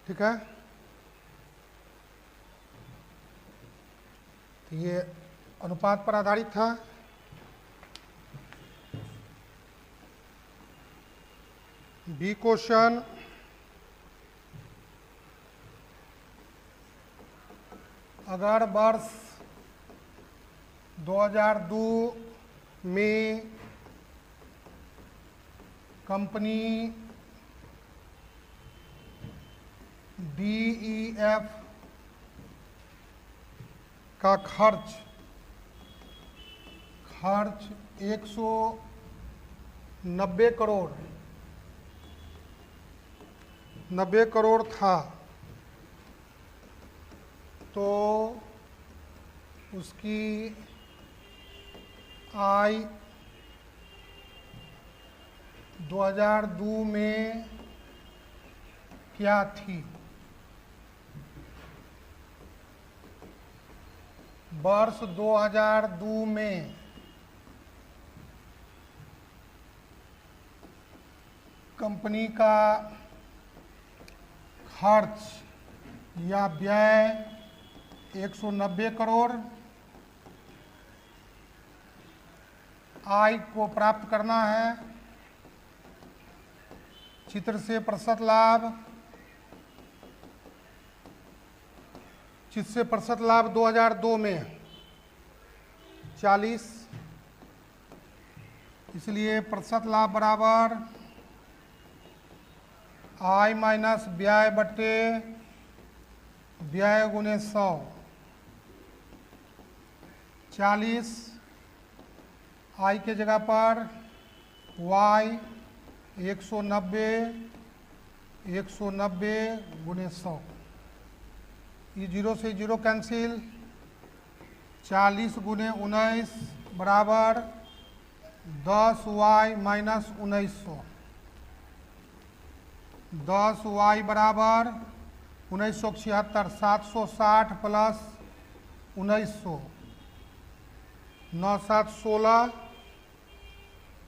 ठीक है, तो ये अनुपात पर आधारित था। बी क्वेश्चन, अगर वर्ष 2002 में कंपनी DEF का खर्च 90 करोड़ था, तो उसकी आय 2002 में क्या थी? वर्ष 2002 में कंपनी का खर्च या व्यय 190 करोड़, आय को प्राप्त करना है। चित्र से प्रतिशत लाभ, चित्र से प्रतिशत लाभ 2002 में 40, इसलिए प्रतिशत लाभ बराबर आय माइनस व्यय बटे व्यय गुने 100। 40 आई के जगह पर y 190 गुने 100। ये 0 से 0 कैंसिल, 40 गुने 19 बराबर 10y माइनस 1900। 10y बराबर 1976, 760 प्लस 1900, 9 7 16,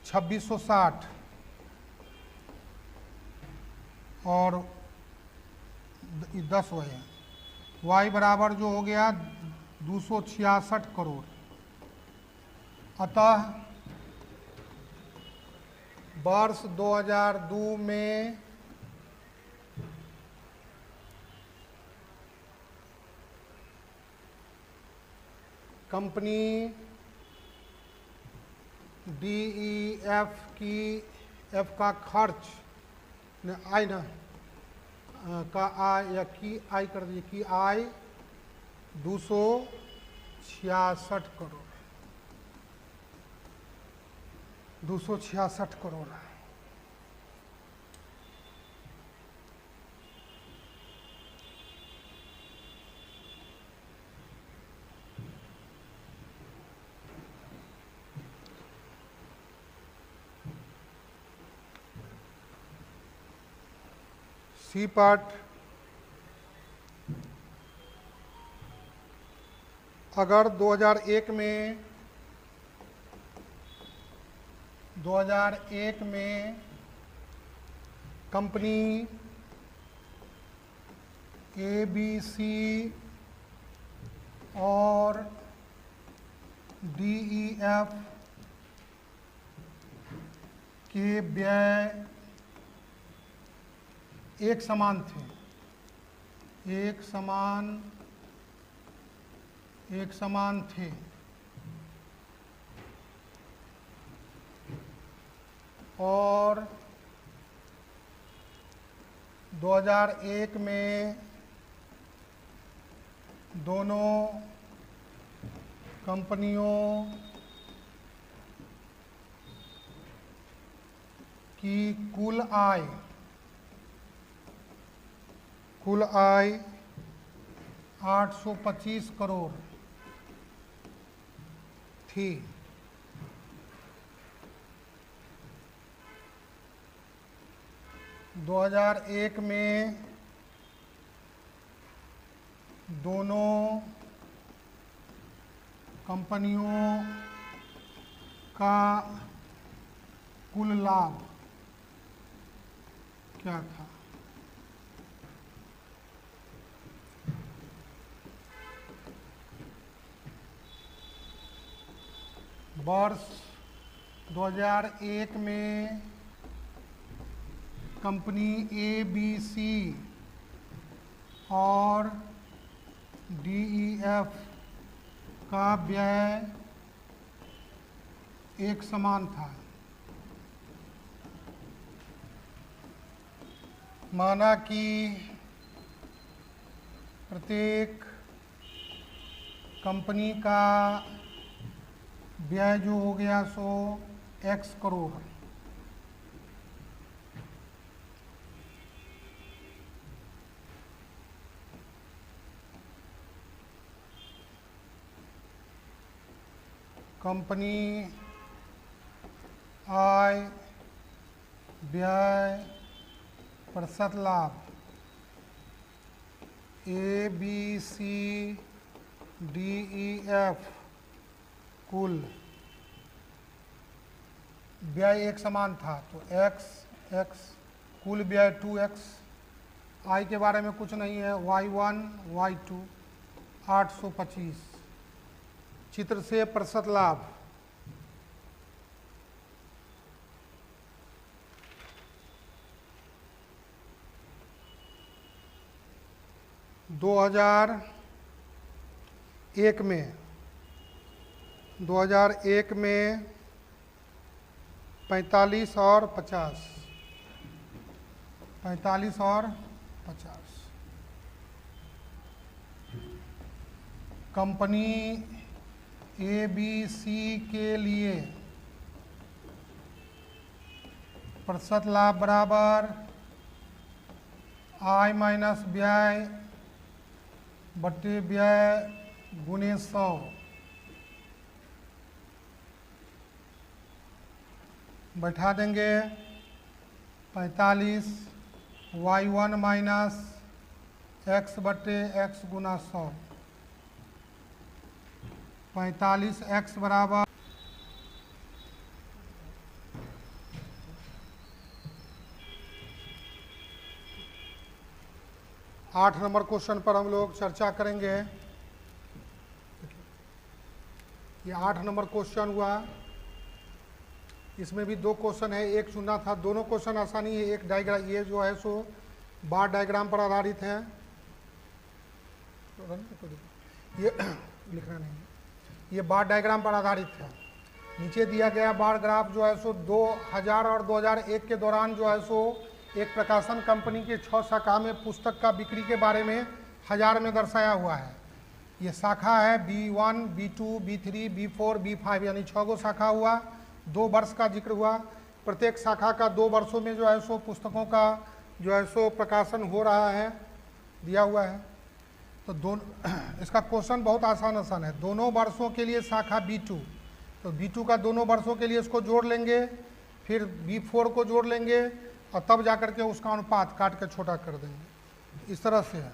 2660 और 10 हुए हैं। y बराबर जो हो गया 266 करोड़। अतः वर्ष 2002 में कंपनी DEF की F का खर्च आय ना का आय या की आय कर दीजिए, की आय 266 करोड़। 266 करोड़। सी पार्ट, अगर 2001 में कंपनी ABC और DEF के व्यय एक समान थे, और 2001 में दोनों कंपनियों की कुल आय 825 करोड़ थी। दो 2001 में दोनों कंपनियों का कुल लाभ क्या था? वर्ष 2001 में कंपनी ABC और DEF का व्यय एक समान था। माना कि प्रत्येक कंपनी का व्यय जो हो गया सो X करोड़, कंपनी आय व्यय प्रतिशत लाभ ABC DEF कुल व्यय एक समान था, तो x कुल व्यय 2x, I के बारे में कुछ नहीं है, y1 y2 825। चित्र से प्रतिशत लाभ दो 2001 में 45 और 50 कंपनी ABC के लिए प्रतिशत लाभ बराबर आय माइनस व्यय बटे व्यय गुणे 100। बैठा देंगे 45 y1 माइनस x बटे x गुना 100। 45x बराबर 8 नंबर क्वेश्चन पर हम लोग चर्चा करेंगे। ये 8 नंबर क्वेश्चन हुआ, इसमें भी 2 क्वेश्चन है, एक चुना था। दोनों क्वेश्चन आसानी है। एक डायग्राम ये जो है सो बार डायग्राम पर आधारित है। ये लिखना नहीं, ये बार डायग्राम पर आधारित है। नीचे दिया गया बार ग्राफ जो है सो 2000 और 2001 के दौरान जो है सो एक प्रकाशन कंपनी के 6 शाखा में पुस्तक का बिक्री के बारे में 1000 में दर्शाया हुआ है। ये शाखा है B1, B2, B3, B4, B5 यानी 6 गो शाखा हुआ। 2 वर्ष का जिक्र हुआ, प्रत्येक शाखा का 2 वर्षों में जो है सो पुस्तकों का जो है सो प्रकाशन हो रहा है, दिया हुआ है। तो दोनों इसका क्वेश्चन बहुत आसान है। दोनों वर्षों के लिए शाखा B2, तो B2 का दोनों वर्षों के लिए इसको जोड़ लेंगे, फिर B4 को जोड़ लेंगे और तब जाकर के उसका अनुपात काट के छोटा कर देंगे, इस तरह से है।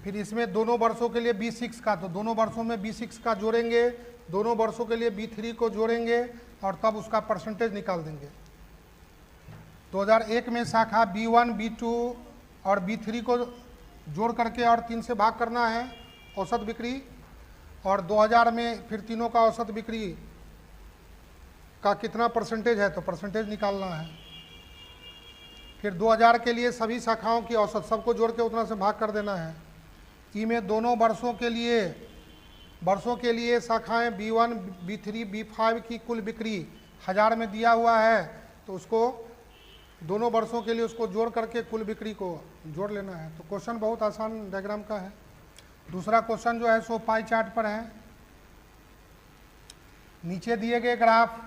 फिर इसमें दोनों वर्षों के लिए B6 का, तो दोनों वर्षों में B6 का जोड़ेंगे, दोनों वर्षों के लिए B3 को जोड़ेंगे और तब उसका परसेंटेज निकाल देंगे। 2001 में शाखा B1, B2 और B3 को जोड़ करके और 3 से भाग करना है औसत बिक्री, और 2000 में फिर तीनों का औसत बिक्री का कितना परसेंटेज है तो परसेंटेज निकालना है। फिर 2000 के लिए सभी शाखाओं की औसत सबको जोड़ के उतना से भाग कर देना है। ई में दोनों वर्षों के लिए शाखाएं B1, B3, B5 की कुल बिक्री 1000 में दिया हुआ है, तो उसको दोनों वर्षों के लिए उसको जोड़ करके कुल बिक्री को जोड़ लेना है। तो क्वेश्चन बहुत आसान डायग्राम का है। दूसरा क्वेश्चन जो है सो पाई चार्ट पर है। नीचे दिए गए ग्राफ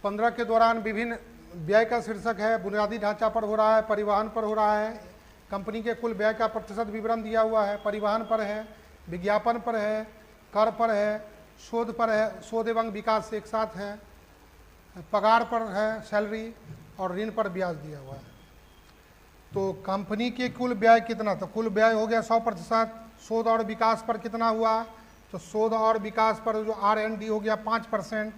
15 के दौरान विभिन्न व्यय का शीर्षक है, बुनियादी ढांचा पर हो रहा है, परिवहन पर हो रहा है, कंपनी के कुल व्यय का प्रतिशत विवरण दिया हुआ है, परिवहन पर है, विज्ञापन पर है, कर पर है, शोध पर है, शोध एवं विकास एक साथ है, पगार पर है, सैलरी, और ऋण पर ब्याज दिया हुआ है। तो कंपनी के कुल व्यय कितना, तो कुल व्यय हो गया 100%। शोध और विकास पर कितना हुआ, तो शोध और विकास पर जो R&D हो गया 5%,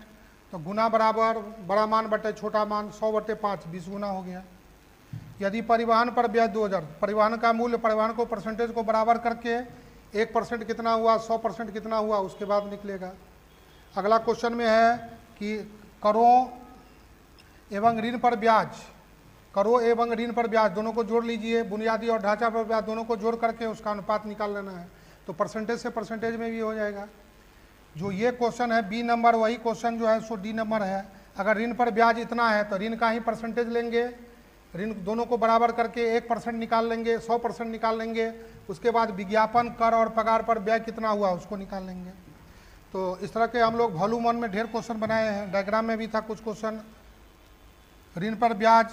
तो गुना बराबर बड़ा मान बटे छोटा मान 100/5, 20 गुना हो गया। यदि परिवहन पर ब्याज 2000, परिवहन का मूल्य, परिवहन को परसेंटेज को बराबर करके 1% कितना हुआ, 100% कितना हुआ, उसके बाद निकलेगा। अगला क्वेश्चन में है कि करों एवं ऋण पर ब्याज, करों एवं ऋण पर ब्याज दोनों को जोड़ लीजिए, बुनियादी और ढांचा पर ब्याज दोनों को जोड़ करके उसका अनुपात निकाल लेना है। तो परसेंटेज से परसेंटेज में भी हो जाएगा। जो ये क्वेश्चन है B नंबर, वही क्वेश्चन जो है सो D नंबर है। अगर ऋण पर ब्याज इतना है तो ऋण का ही परसेंटेज लेंगे, ऋण दोनों को बराबर करके 1% निकाल लेंगे, 100% निकाल लेंगे। उसके बाद विज्ञापन, कर और पगार पर व्यय कितना हुआ उसको निकाल लेंगे। तो इस तरह के हम लोग वॉल्यूम 1 में ढेर क्वेश्चन बनाए हैं। डायग्राम में भी था कुछ क्वेश्चन, ऋण पर ब्याज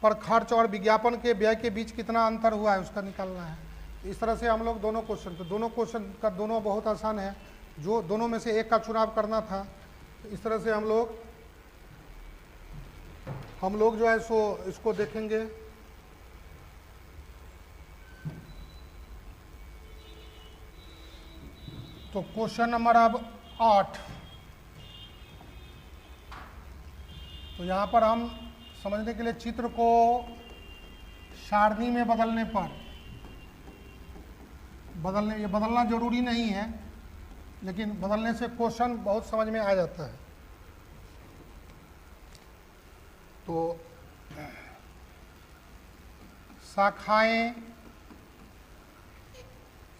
पर खर्च और विज्ञापन के व्यय के बीच कितना अंतर हुआ है उसका निकालना है। इस तरह से हम लोग दोनों क्वेश्चन, तो दोनों क्वेश्चन का दोनों बहुत आसान है, जो दोनों में से एक का चुनाव करना था। तो इस तरह से हम लोग जो है सो इसको देखेंगे। तो क्वेश्चन नंबर अब 8, तो यहाँ पर हम समझने के लिए चित्र को सारणी में बदलने पर, ये बदलना जरूरी नहीं है, लेकिन बदलने से क्वेश्चन बहुत समझ में आ जाता है। तो शाखाएं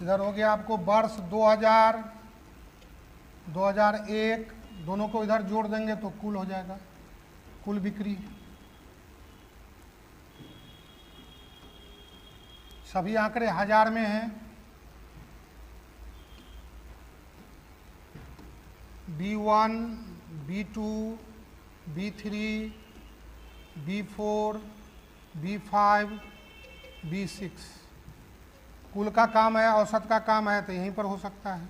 इधर हो गया आपको वर्ष 2000, 2001 दोनों को इधर जोड़ देंगे तो कुल हो जाएगा, कुल बिक्री। सभी आंकड़े 1000 में हैं। B1, B2, B3, B4, B5, B6 कुल का काम है, औसत का काम है, तो यहीं पर हो सकता है।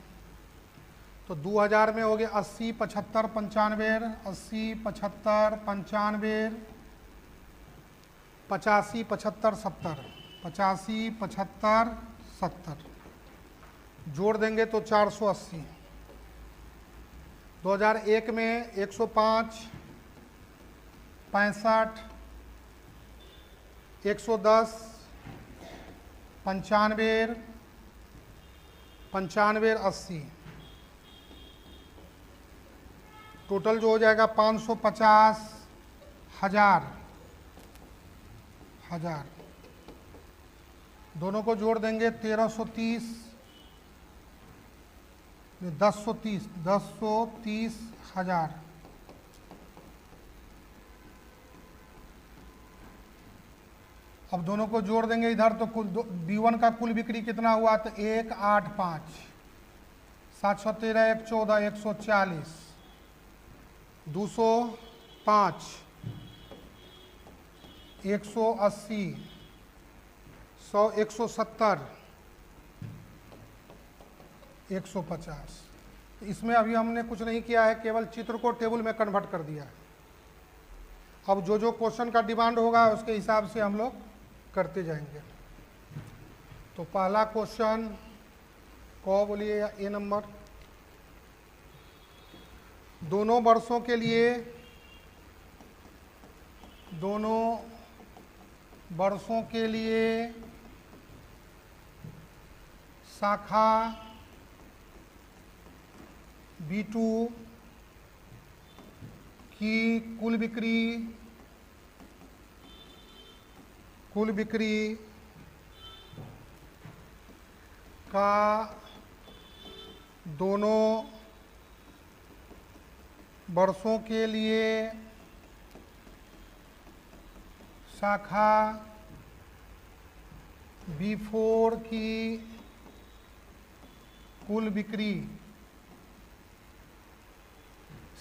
तो 2000 में हो गया 80, 75, 95, 80, 75, 95, 85, 75, 70, 85, 75, 70 जोड़ देंगे तो 480। 2001 में 105, 65, 110, 95, 95, 80 टोटल जो हो जाएगा 550, 1000 दोनों को जोड़ देंगे 1330, 1030 1030,000। अब दोनों को जोड़ देंगे इधर तो कुल B1 का कुल बिक्री कितना हुआ, तो 185, 713 1 14 140, 205, 180, 100 170, 150। इसमें अभी हमने कुछ नहीं किया है, केवल चित्र को टेबल में कन्वर्ट कर दिया है। अब जो जो क्वेश्चन का डिमांड होगा उसके हिसाब से हम लोग करते जाएंगे। तो पहला क्वेश्चन को बोलिए ए नंबर, दोनों वर्षों के लिए शाखा B2 की कुल बिक्री का दोनों वर्षों के लिए शाखा B4 की कुल बिक्री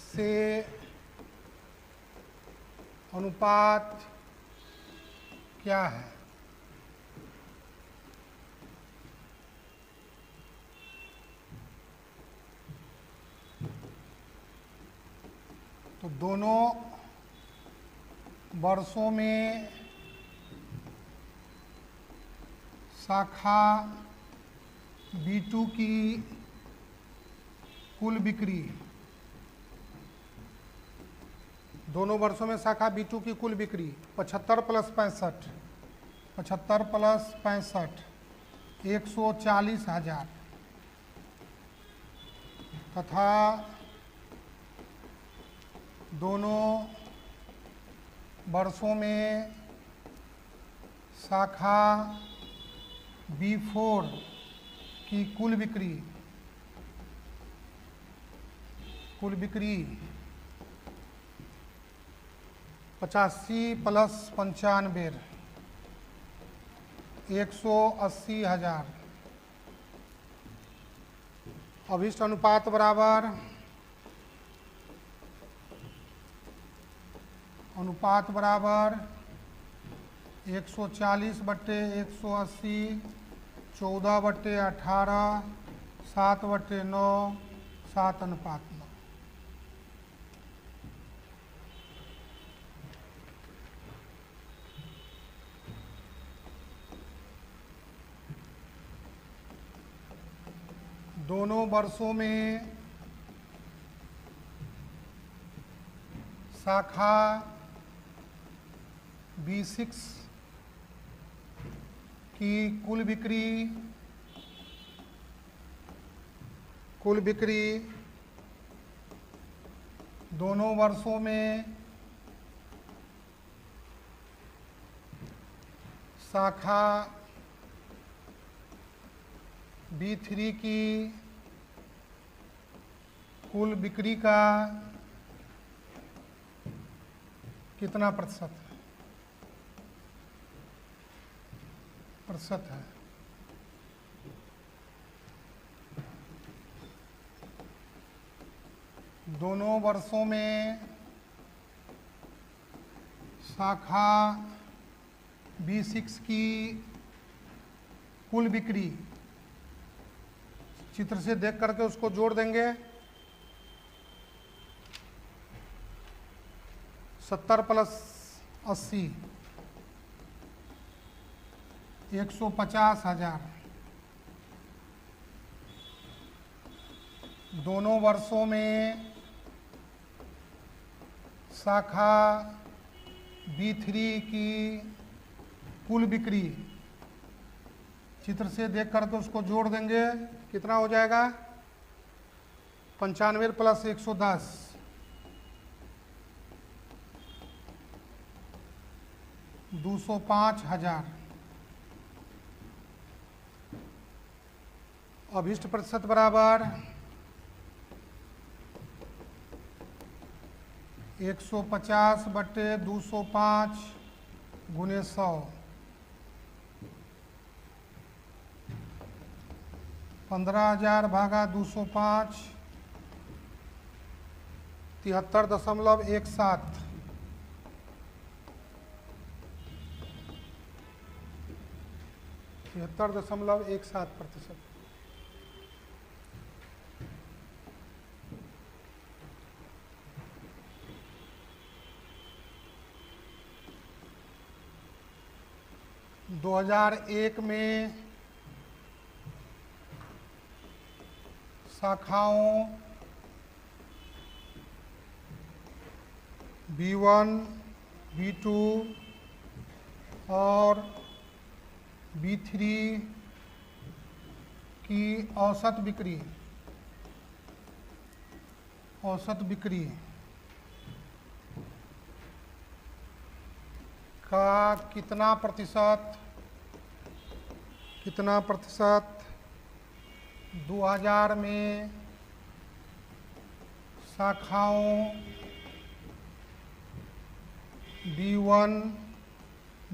से अनुपात क्या है? तो दोनों वर्षों में शाखा B2 की कुल बिक्री, दोनों वर्षों में शाखा B2 की कुल बिक्री 75 + 65, 75 + 65 140,000 तथा दोनों वर्षों में शाखा B4 की कुल बिक्री 85 + 95 180,000। अभिष्ट अनुपात बराबर अनुपात बराबर 140/180, 14/18, 7/9, 7:9। दोनों वर्षों में शाखा B6 की कुल बिक्री दोनों वर्षों में शाखा B3 की कुल बिक्री का कितना प्रतिशत है? दोनों वर्षों में शाखा B6 की कुल बिक्री, चित्र से देख करके उसको जोड़ देंगे। 70 + 80 150,000। दोनों वर्षों में शाखा B3 की कुल बिक्री, चित्र से देख करके उसको जोड़ देंगे। कितना हो जाएगा? 95 + 110 205,000। अभिष्ट प्रतिशत बराबर 150/205 × 100। 15,000 भागा 205, 73.17, 73.17%। दो 2001 में शाखाओं B1, B2 और B3 की औसत बिक्री का कितना प्रतिशत 2000 में शाखाओं B1,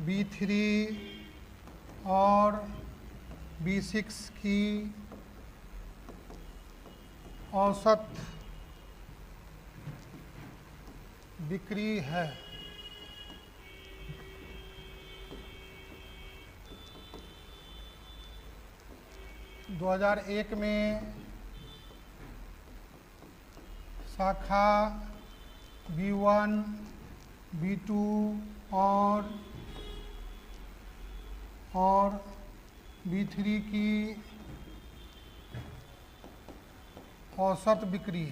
B3 और B6 की औसत बिक्री है। दो 2001 में शाखा B1, B2 और B3 की औसत बिक्री,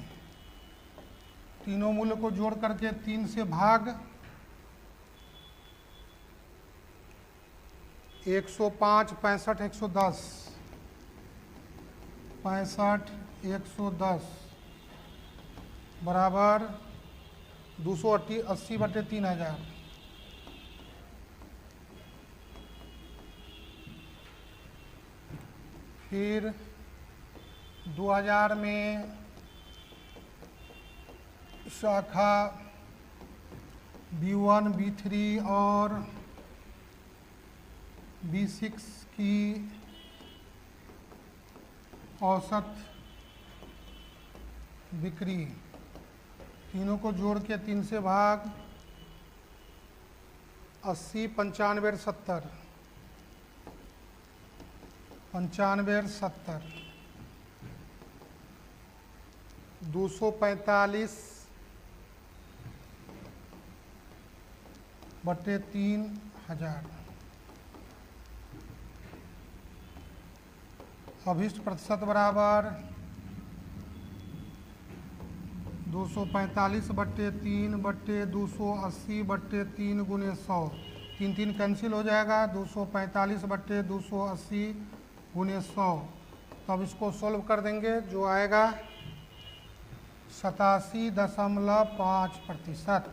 तीनों मूल्य को जोड़ करके 3 से भाग 105, 65, 110, 65, 110 बराबर 280/3000। फिर 2000 में शाखा B1, B3 और B6 की औसत बिक्री, तीनों को जोड़ के 3 से भाग 80, 95, 70, 95, 70, 245/3000। अभिष्ट प्रतिशत बराबर 245/3/280/3 गुने 100, 3 कैंसिल हो जाएगा, 245/280 गुने 100। तब इसको सॉल्व कर देंगे, जो आएगा 87.5%।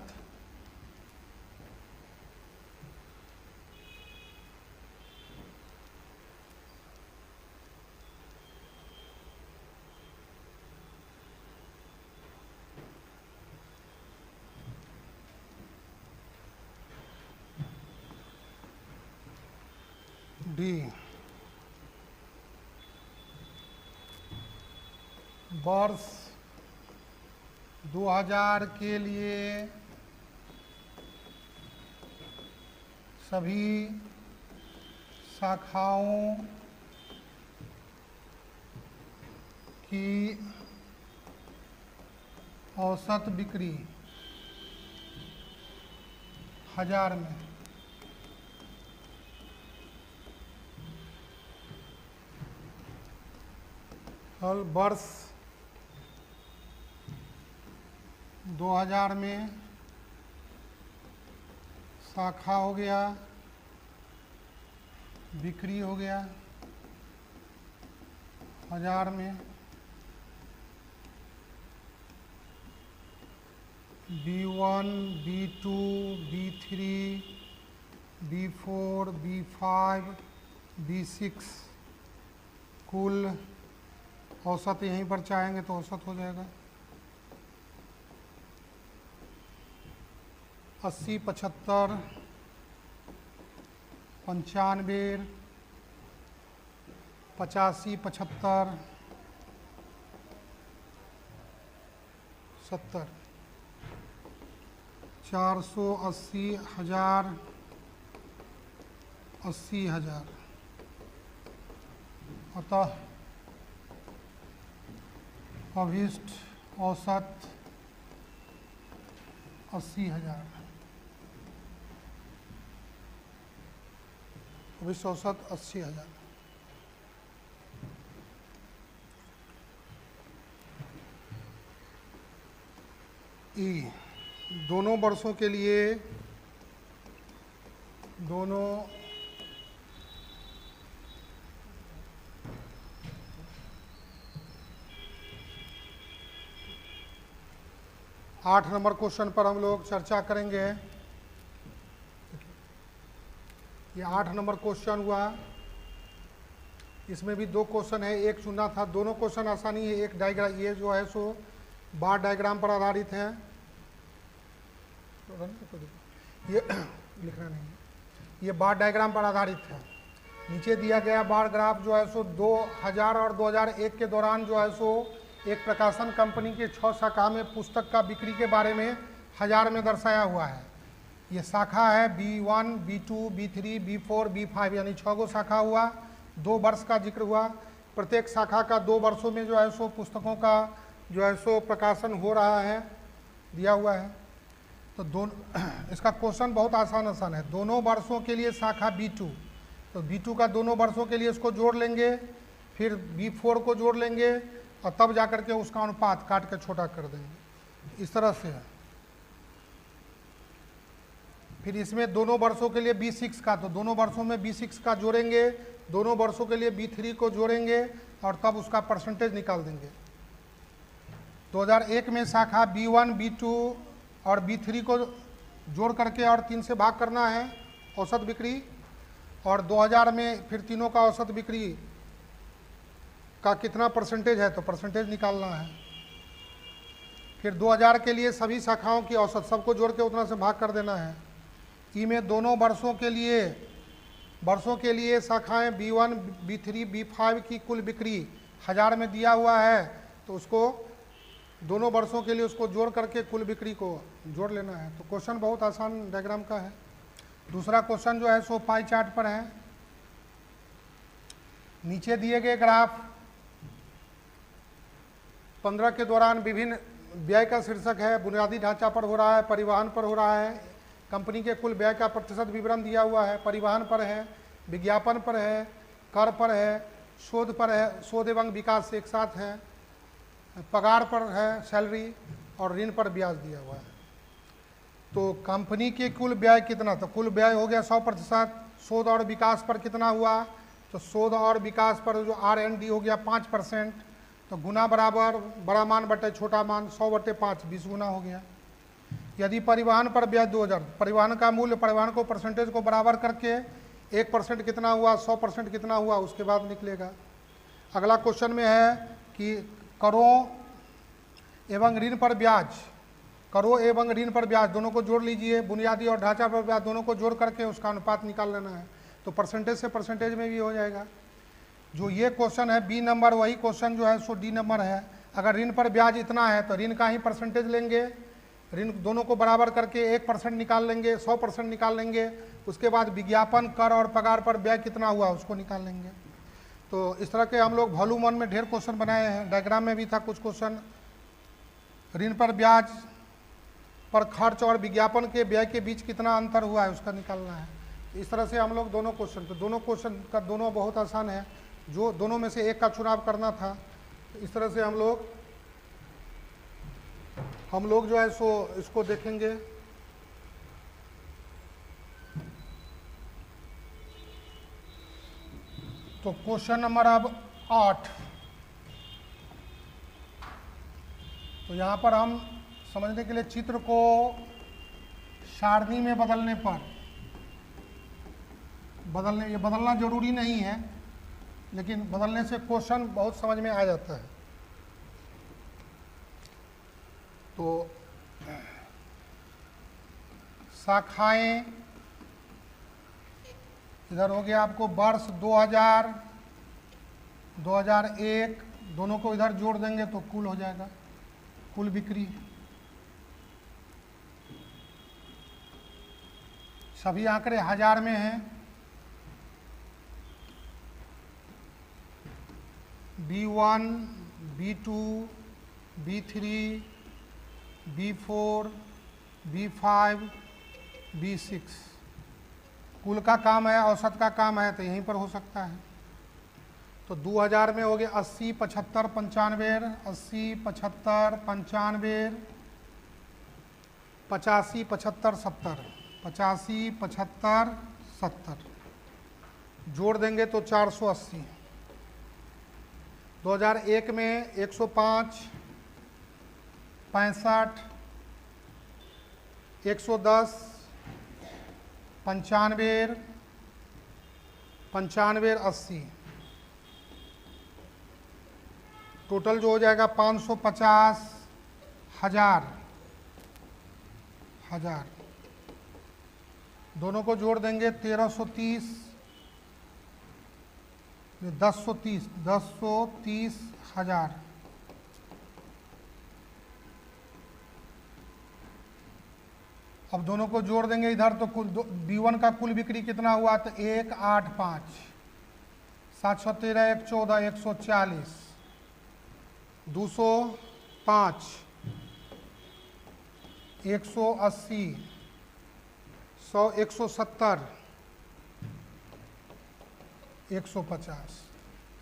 डी, वर्ष 2000 के लिए सभी शाखाओं की औसत बिक्री 1000 में, और वर्ष 2000 में शाखा हो गया, बिक्री हो गया 1000 में, B1, B2, B3, B4, B5, B6 कुल औसत यहीं पर चाहेंगे तो औसत हो जाएगा 80, 75, 95, 85, 75, 70, 480, 1000, 80,000। अतः अभीष्ट औसत 80,000। अभीष्ट औसत 80,000। दोनों वर्षों के लिए दोनों आठ नंबर क्वेश्चन पर हम लोग चर्चा करेंगे। ये 8 नंबर क्वेश्चन हुआ। इसमें भी 2 क्वेश्चन है, एक चुना था। दोनों क्वेश्चन आसानी है। एक डायग्राम, ये जो है सो बार डायग्राम पर आधारित है। ये लिखना नहीं, ये बार डायग्राम पर आधारित है। नीचे दिया गया बार ग्राफ जो है सो 2000 और 2001 के दौरान जो है सो एक प्रकाशन कंपनी के 6 शाखा में पुस्तक का बिक्री के बारे में 1000 में दर्शाया हुआ है। ये शाखा है B1, B2, B3, B4, B5, यानी 6 गो शाखा हुआ। 2 वर्ष का जिक्र हुआ। प्रत्येक शाखा का 2 वर्षों में जो है सो पुस्तकों का जो है सो प्रकाशन हो रहा है, दिया हुआ है। तो दोनों, इसका क्वेश्चन बहुत आसान है। दोनों वर्षों के लिए शाखा B2, तो B2 का दोनों वर्षों के लिए इसको जोड़ लेंगे, फिर B4 को जोड़ लेंगे और तब जाकर के उसका अनुपात काट के छोटा कर देंगे, इस तरह से। फिर इसमें दोनों वर्षों के लिए B6 का, तो दोनों वर्षों में B6 का जोड़ेंगे, दोनों वर्षों के लिए B3 को जोड़ेंगे और तब उसका परसेंटेज निकाल देंगे। 2001 में शाखा B1, B2 और B3 को जोड़ करके और 3 से भाग करना है औसत बिक्री, और 2000 में फिर तीनों का औसत बिक्री का कितना परसेंटेज है तो परसेंटेज निकालना है। फिर 2000 के लिए सभी शाखाओं की औसत सबको जोड़ के उतना से भाग कर देना है। ई में दोनों वर्षों के लिए शाखाएं B1, B3, B5 की कुल बिक्री 1000 में दिया हुआ है, तो उसको दोनों वर्षों के लिए उसको जोड़ करके कुल बिक्री को जोड़ लेना है। तो क्वेश्चन बहुत आसान डायग्राम का है। दूसरा क्वेश्चन जो है सो पाई चार्ट पर है। नीचे दिए गए ग्राफ 15 के दौरान विभिन्न व्यय का शीर्षक है। बुनियादी ढांचा पर हो रहा है, परिवहन पर हो रहा है, कंपनी के कुल व्यय का प्रतिशत विवरण दिया हुआ है, परिवहन पर है, विज्ञापन पर है, कर पर है, शोध पर है, शोध एवं विकास एक साथ है, पगार पर है, सैलरी, और ऋण पर ब्याज दिया हुआ है। तो कंपनी के कुल व्यय कितना, तो कुल व्यय हो गया 100%। शोध और विकास पर कितना हुआ, तो शोध और विकास पर जो R&D हो गया 5%, तो गुना बराबर बड़ा मान बटे छोटा मान, 100/5, 20 गुना हो गया। यदि परिवहन पर ब्याज 2000, परिवहन का मूल्य, परिवहन को परसेंटेज को बराबर करके 1% कितना हुआ, 100% कितना हुआ, उसके बाद निकलेगा। अगला क्वेश्चन में है कि करों एवं ऋण पर ब्याज, करों एवं ऋण पर ब्याज दोनों को जोड़ लीजिए, बुनियादी और ढांचा पर ब्याज दोनों को जोड़ करके उसका अनुपात निकाल लेना है। तो परसेंटेज से परसेंटेज में भी हो जाएगा। जो ये क्वेश्चन है B नंबर, वही क्वेश्चन जो है सो D नंबर है। अगर ऋण पर ब्याज इतना है तो ऋण का ही परसेंटेज लेंगे, ऋण दोनों को बराबर करके 1% निकाल लेंगे, 100% निकाल लेंगे। उसके बाद विज्ञापन, कर और पगार पर व्यय कितना हुआ उसको निकाल लेंगे। तो इस तरह के हम लोग वॉल्यूम 1 में ढेर क्वेश्चन बनाए हैं। डायग्राम में भी था कुछ क्वेश्चन। ऋण पर ब्याज पर खर्च और विज्ञापन के व्यय के बीच कितना अंतर हुआ है उसका निकालना है। इस तरह से हम लोग दोनों क्वेश्चन, तो दोनों क्वेश्चन का दोनों बहुत आसान है, जो दोनों में से एक का चुनाव करना था। इस तरह से हम लोग जो है सो इसको देखेंगे। तो क्वेश्चन नंबर अब 8, तो यहाँ पर हम समझने के लिए चित्र को सारणी में ये बदलना जरूरी नहीं है, लेकिन बदलने से क्वेश्चन बहुत समझ में आ जाता है। तो शाखाएं इधर हो गया आपको वर्ष 2000, 2001, दोनों को इधर जोड़ देंगे तो कुल हो जाएगा, कुल बिक्री। सभी आंकड़े हजार में हैं। B1, B2, B3, B4, B5, B6 कुल का काम है, औसत का काम है, तो यहीं पर हो सकता है। तो 2000 में हो गए 80, 75, 95, 80, 75, 95, 85, 75, 70, 85, 75, 70 जोड़ देंगे तो 480। 2001 में 105, 65, 110, 95, 95, 80 टोटल जो हो जाएगा 550, 1000। दोनों को जोड़ देंगे 1330, 1030 हजार। अब दोनों को जोड़ देंगे इधर तो कुल B1 का कुल बिक्री कितना हुआ, तो 185, 713, 114, 140, 205, 180, 100, 170, 150।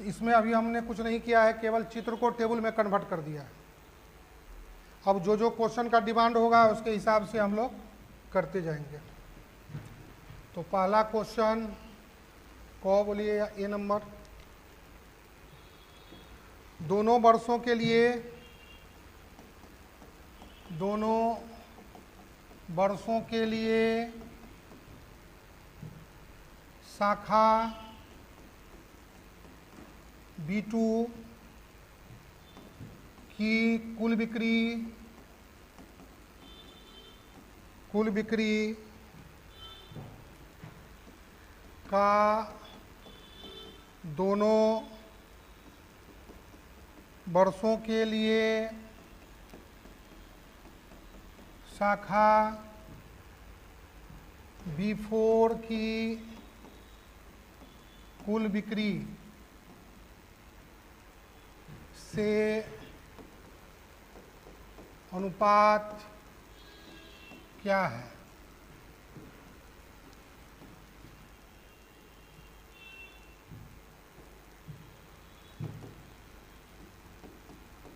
इसमें अभी हमने कुछ नहीं किया है, केवल चित्र को टेबल में कन्वर्ट कर दिया है। अब जो जो क्वेश्चन का डिमांड होगा उसके हिसाब से हम लोग करते जाएंगे। तो पहला क्वेश्चन को बोलिए ए नंबर, दोनों वर्षों के लिए शाखा B2 की कुल बिक्री का दोनों वर्षों के लिए शाखा B4 की कुल बिक्री से अनुपात क्या है।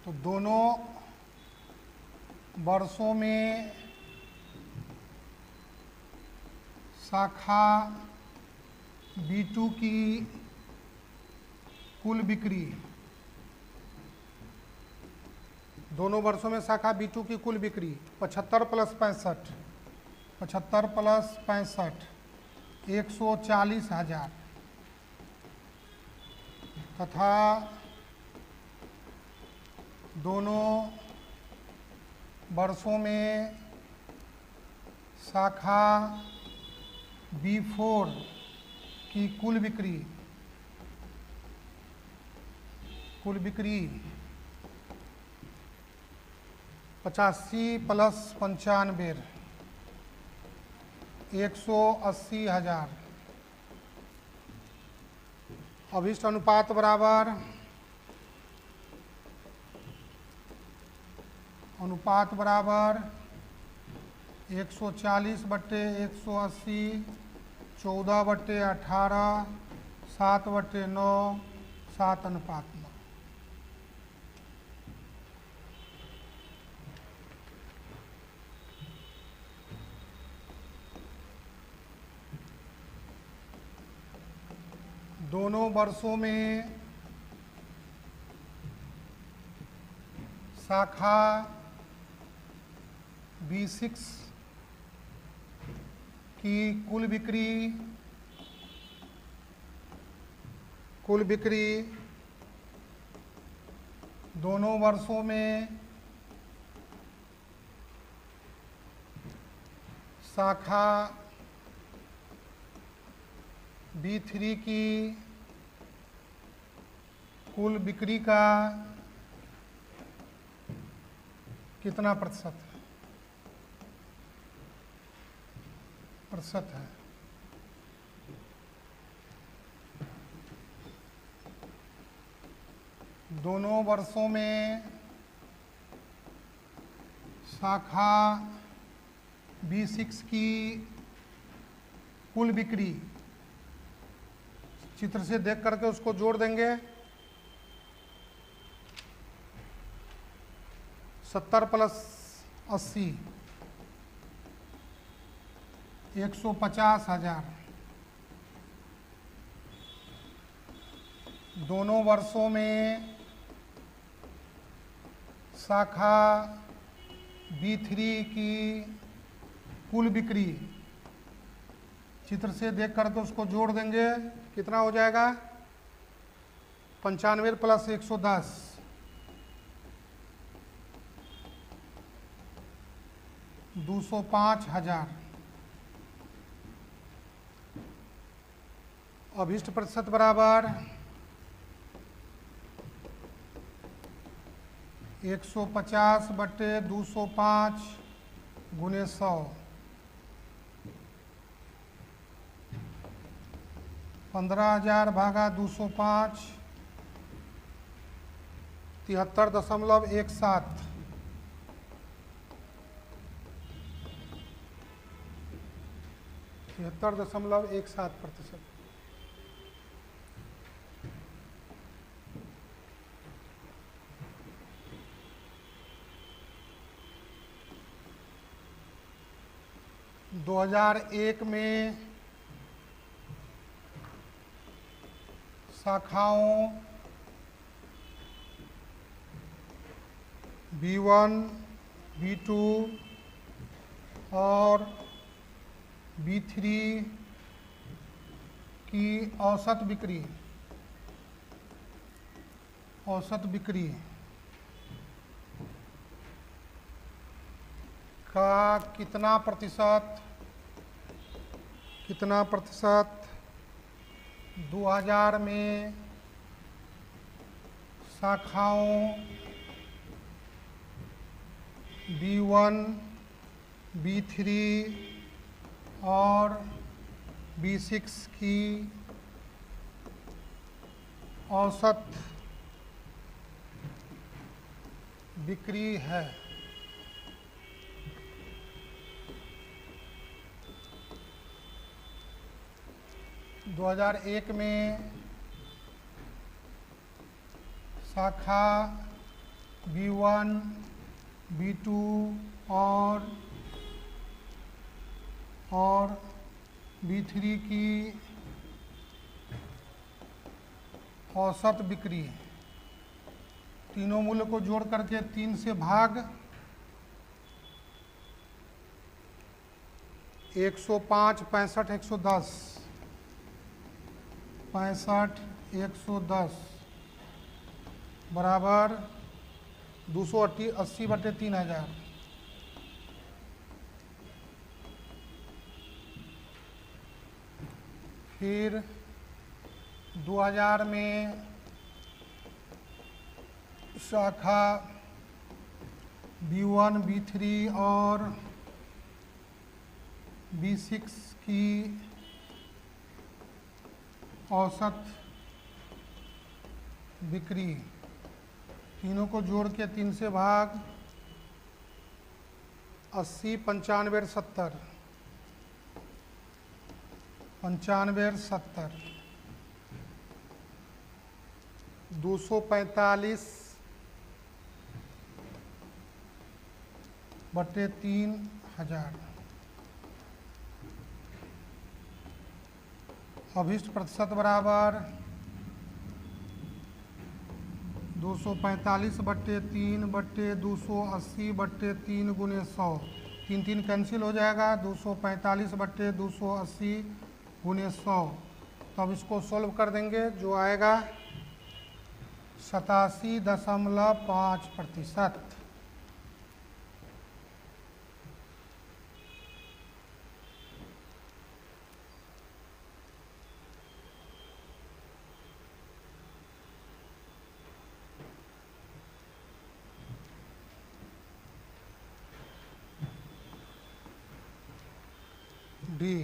तो दोनों वर्षों में शाखा B2 की कुल बिक्री, दोनों वर्षों में शाखा B2 की कुल बिक्री 75 + 65, 75 + 65 140,000 तथा दोनों वर्षों में शाखा B4 की कुल बिक्री 85 + 95 180,000। अभिष्ट अनुपात बराबर 140/180, 14/18, 7/9, 7:9। दोनों वर्षों में शाखा B6 की कुल बिक्री दोनों वर्षों में शाखा B3 की कुल बिक्री का कितना प्रतिशत है? दोनों वर्षों में शाखा B6 की कुल बिक्री चित्र से देख करके उसको जोड़ देंगे। 70 + 80 150,000। दोनों वर्षों में शाखा B3 की कुल बिक्री चित्र से देख करके उसको जोड़ देंगे। कितना हो जाएगा? 95 + 110 205,000। अभिष्ट प्रतिशत बराबर 150/205 × 100। 15,000 भागा 205 73.17। 73.17%। - 2001 में शाखाओं B1, B2 और B3 की औसत बिक्री का कितना प्रतिशत 2000 में शाखाओं B1, B3 और B6 की औसत बिक्री है? - 2001 में शाखा B1, B2 और B3 की औसत बिक्री, तीनों मूल्य को जोड़ करके 3 से भाग 105 65 110 65 110 बराबर 280/3000। फिर 2000 में शाखा B1, B3 और B6 की औसत बिक्री, तीनों को जोड़ के 3 से भाग 80 95 70 95 70 245/3000। अभिष्ट प्रतिशत बराबर 245/3/280/3 × 100। 3 कैंसिल हो जाएगा। 245/280 × 100। तो अब इसको सॉल्व कर देंगे, जो आएगा 87.5%। डी,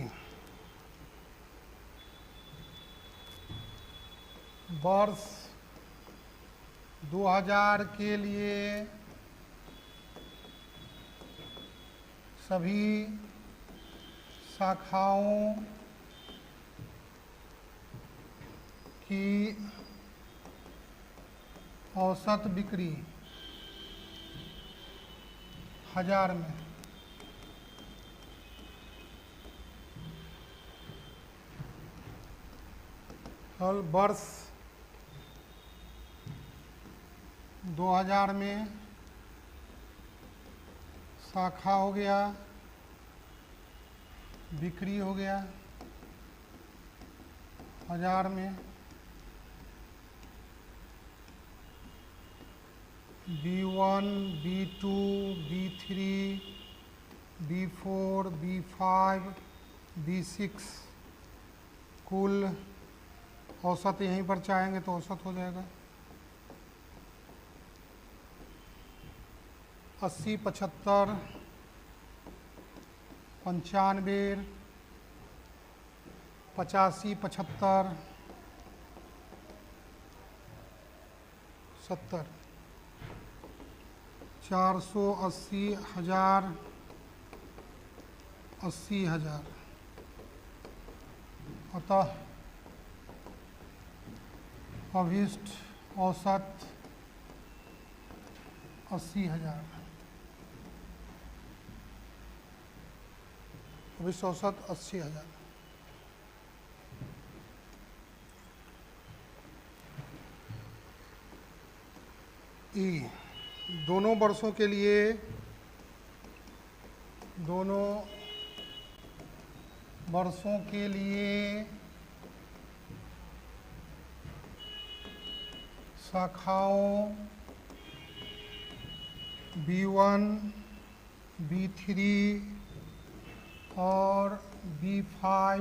वर्ष 2000 के लिए सभी शाखाओं की औसत बिक्री 1000 में। और वर्ष 2000 में शाखा हो गया, बिक्री हो गया 1000 में। B1, B2, B3, B4, B5, B6 कुल औसत यहीं पर चाहेंगे तो औसत हो जाएगा 80, 75, 95, 85, 75, 70, 480, 1000, 80,000। अतः अभीष्ट औसत 80,000। अभीष्ट औसत 80,000। ई, दोनों वर्षों के लिए शाखाओं B1, B3 और B5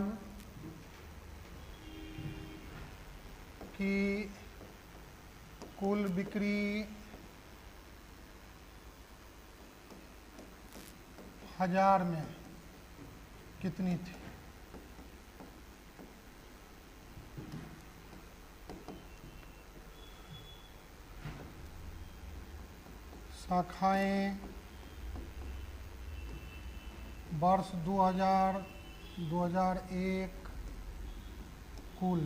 की कुल बिक्री 1000 में कितनी थी? शाखाएं वर्ष 2000, 2001 कुल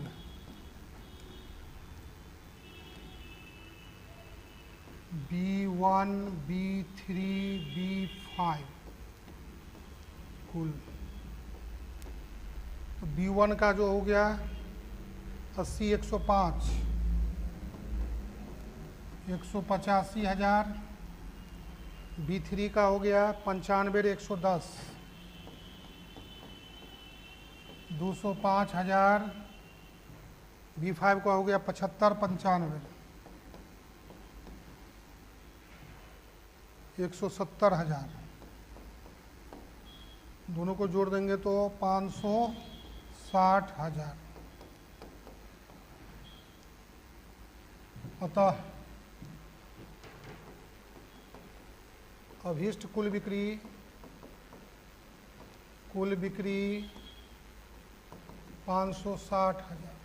B1, B3, B5 कुल। तो B1 का जो हो गया 80, 105, 185,000। B3 का हो गया 95, 110, 205,000। B5 का हो गया 75, 95, 170,000। दोनों को जोड़ देंगे तो 560,000। अतः अभीष्ट कुल बिक्री 560,000।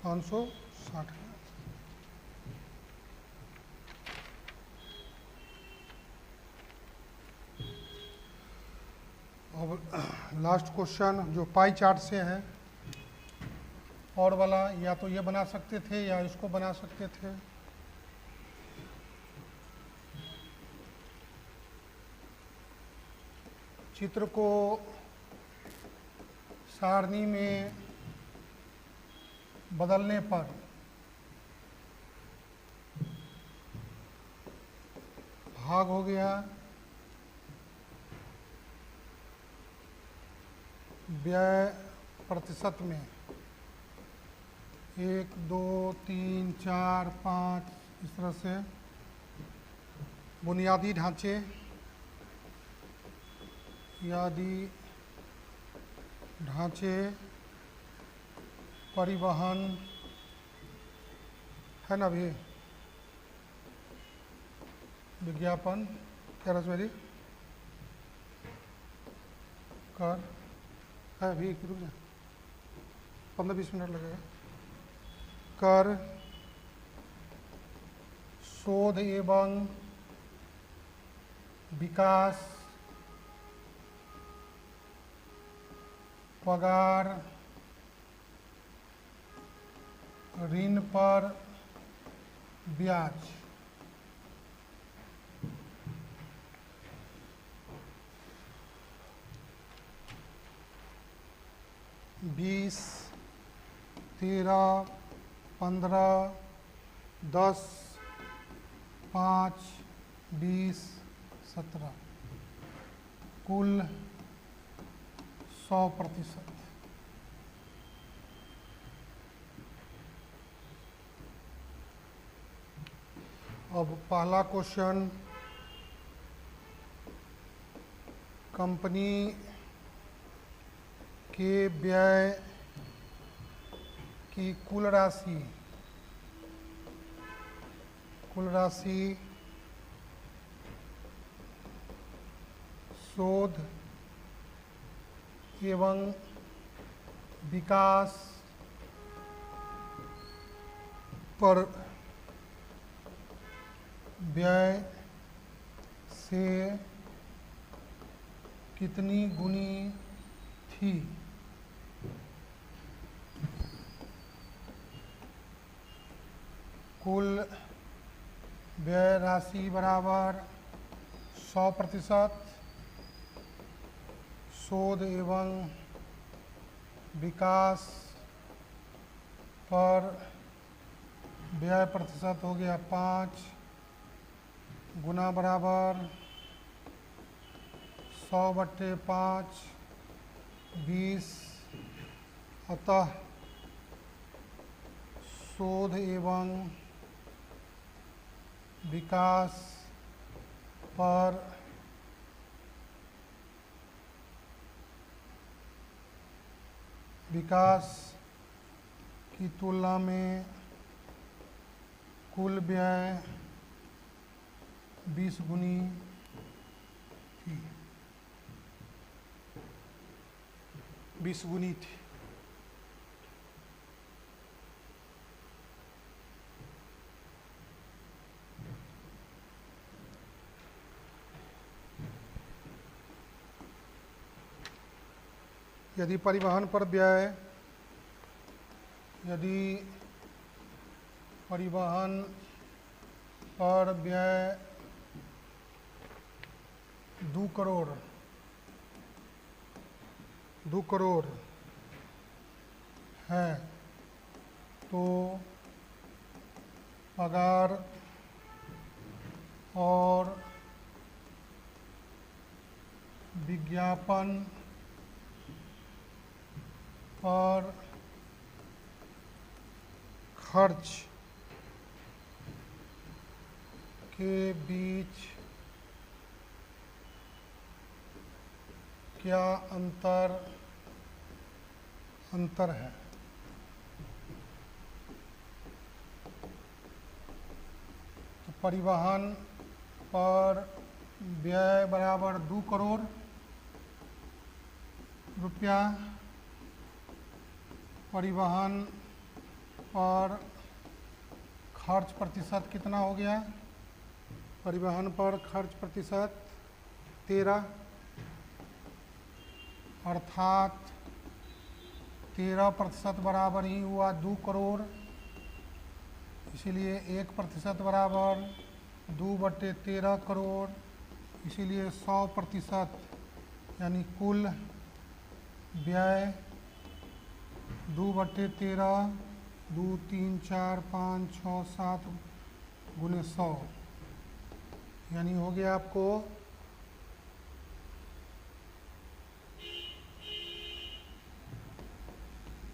560,000। अब लास्ट क्वेश्चन जो पाई चार्ट से है, और वाला या तो ये बना सकते थे या इसको बना सकते थे। चित्र को सारणी में बदलने पर भाग हो गया व्यय प्रतिशत में 1, 2, 3, 4, 5 इस तरह से बुनियादी ढांचे परिवहन है ना भी, विज्ञापन क्या रसमेरी कर है अभी रुक जा 15-20 मिनट लगेगा। कर शोध एवं विकास पगार ऋण पर ब्याज। बीस 13 15 10 5 20 17 कुल 100%। अब पहला क्वेश्चन, कंपनी के व्यय की कुल राशि शोध एवं विकास पर व्यय से कितनी गुनी थी? कुल व्यय राशि बराबर 100%, शोध एवं विकास पर व्यय प्रतिशत हो गया 5 गुना बराबर 100/5 20। अतः शोध एवं विकास पर विकास की तुलना में कुल व्यय 20 गुनी थी। 20 गुनी थी। यदि परिवहन पर व्यय यदि परिवहन पर व्यय 2 करोड़ है तो पगार और विज्ञापन पर खर्च के बीच क्या अंतर है? तो परिवहन पर व्यय बराबर 2 करोड़ रुपया, परिवहन पर खर्च प्रतिशत कितना हो गया? परिवहन पर खर्च प्रतिशत 13, अर्थात 13% बराबर ही हुआ 2 करोड़। इसीलिए 1% बराबर 2/13 करोड़। इसीलिए 100% यानी कुल व्यय 2/13 2 3 4 5 6 7 गुने 100 यानी हो गया आपको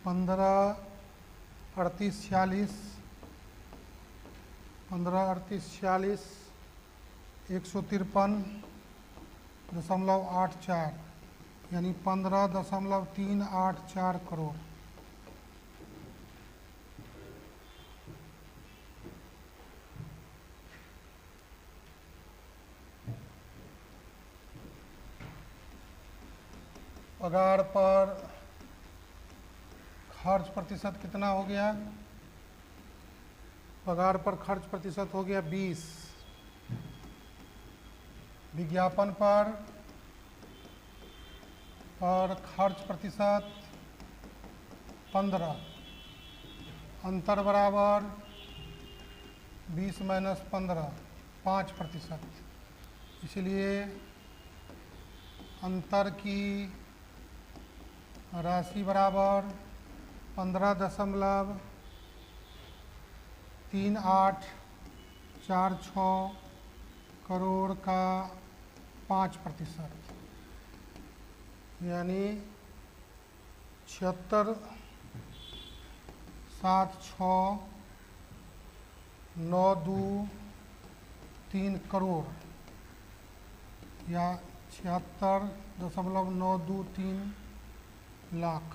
15 38 46 153.84 यानी 15.384 करोड़। पगार पर खर्च प्रतिशत कितना हो गया? पगार पर खर्च प्रतिशत हो गया 20। विज्ञापन पर खर्च प्रतिशत 15। अंतर बराबर 20 माइनस 15, 5%। इसलिए अंतर की राशि बराबर 15.3846 करोड़ का 5%, यानी 76,923 करोड़ या 76.923 लाख।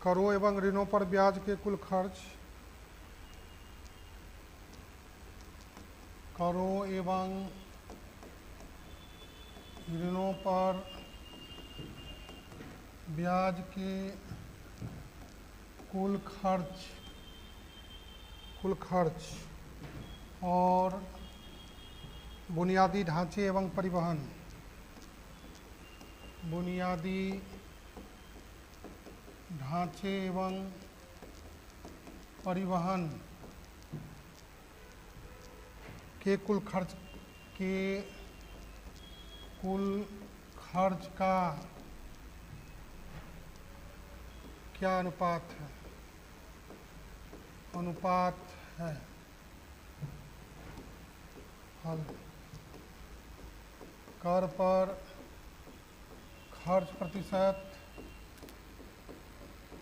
करों एवं ऋणों पर ब्याज के कुल खर्च। करों एवं ऋणों पर ब्याज के कुल खर्च और बुनियादी ढांचे एवं परिवहन। बुनियादी ढांचे एवं परिवहन के कुल खर्च का क्या अनुपात है? हल। कर पर खर्च प्रतिशत,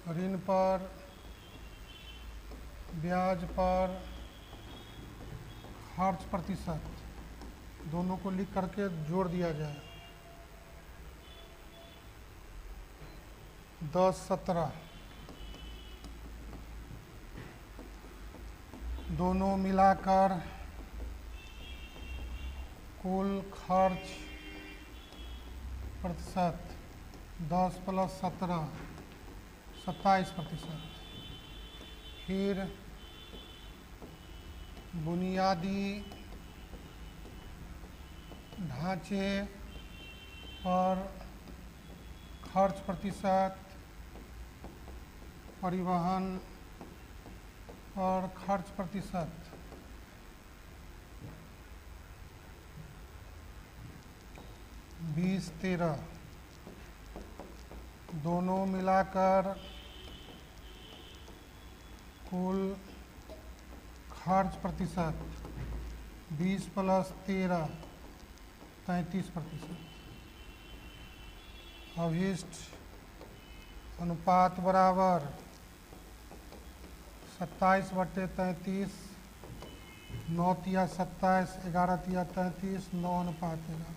ऋण पर ब्याज पर खर्च प्रतिशत, दोनों को लिख करके जोड़ दिया जाए। 10, 17 दोनों मिलाकर कुल खर्च प्रतिशत 10 + 17, 27%। फिर बुनियादी ढांचे पर खर्च प्रतिशत, परिवहन पर खर्च प्रतिशत 20, 13 दोनों मिलाकर कुल खर्च प्रतिशत 20 + 13, 33%। अभिष्ट अनुपात बराबर 27/33, 9 × 27, 11 × 33, 9:11।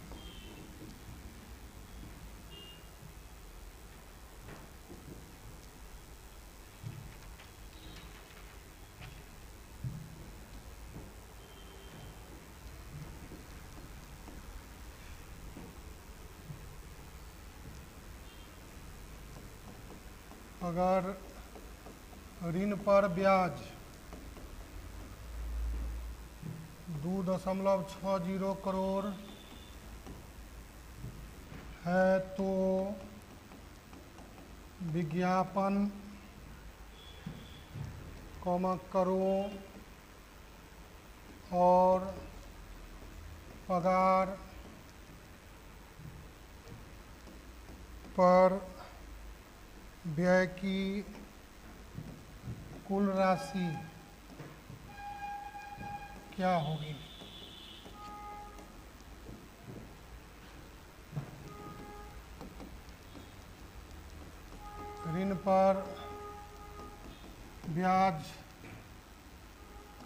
अगर ऋण पर ब्याज 2.60 करोड़ है तो विज्ञापन, करों और पगार पर व्यय की कुल राशि क्या होगी? ऋण पर ब्याज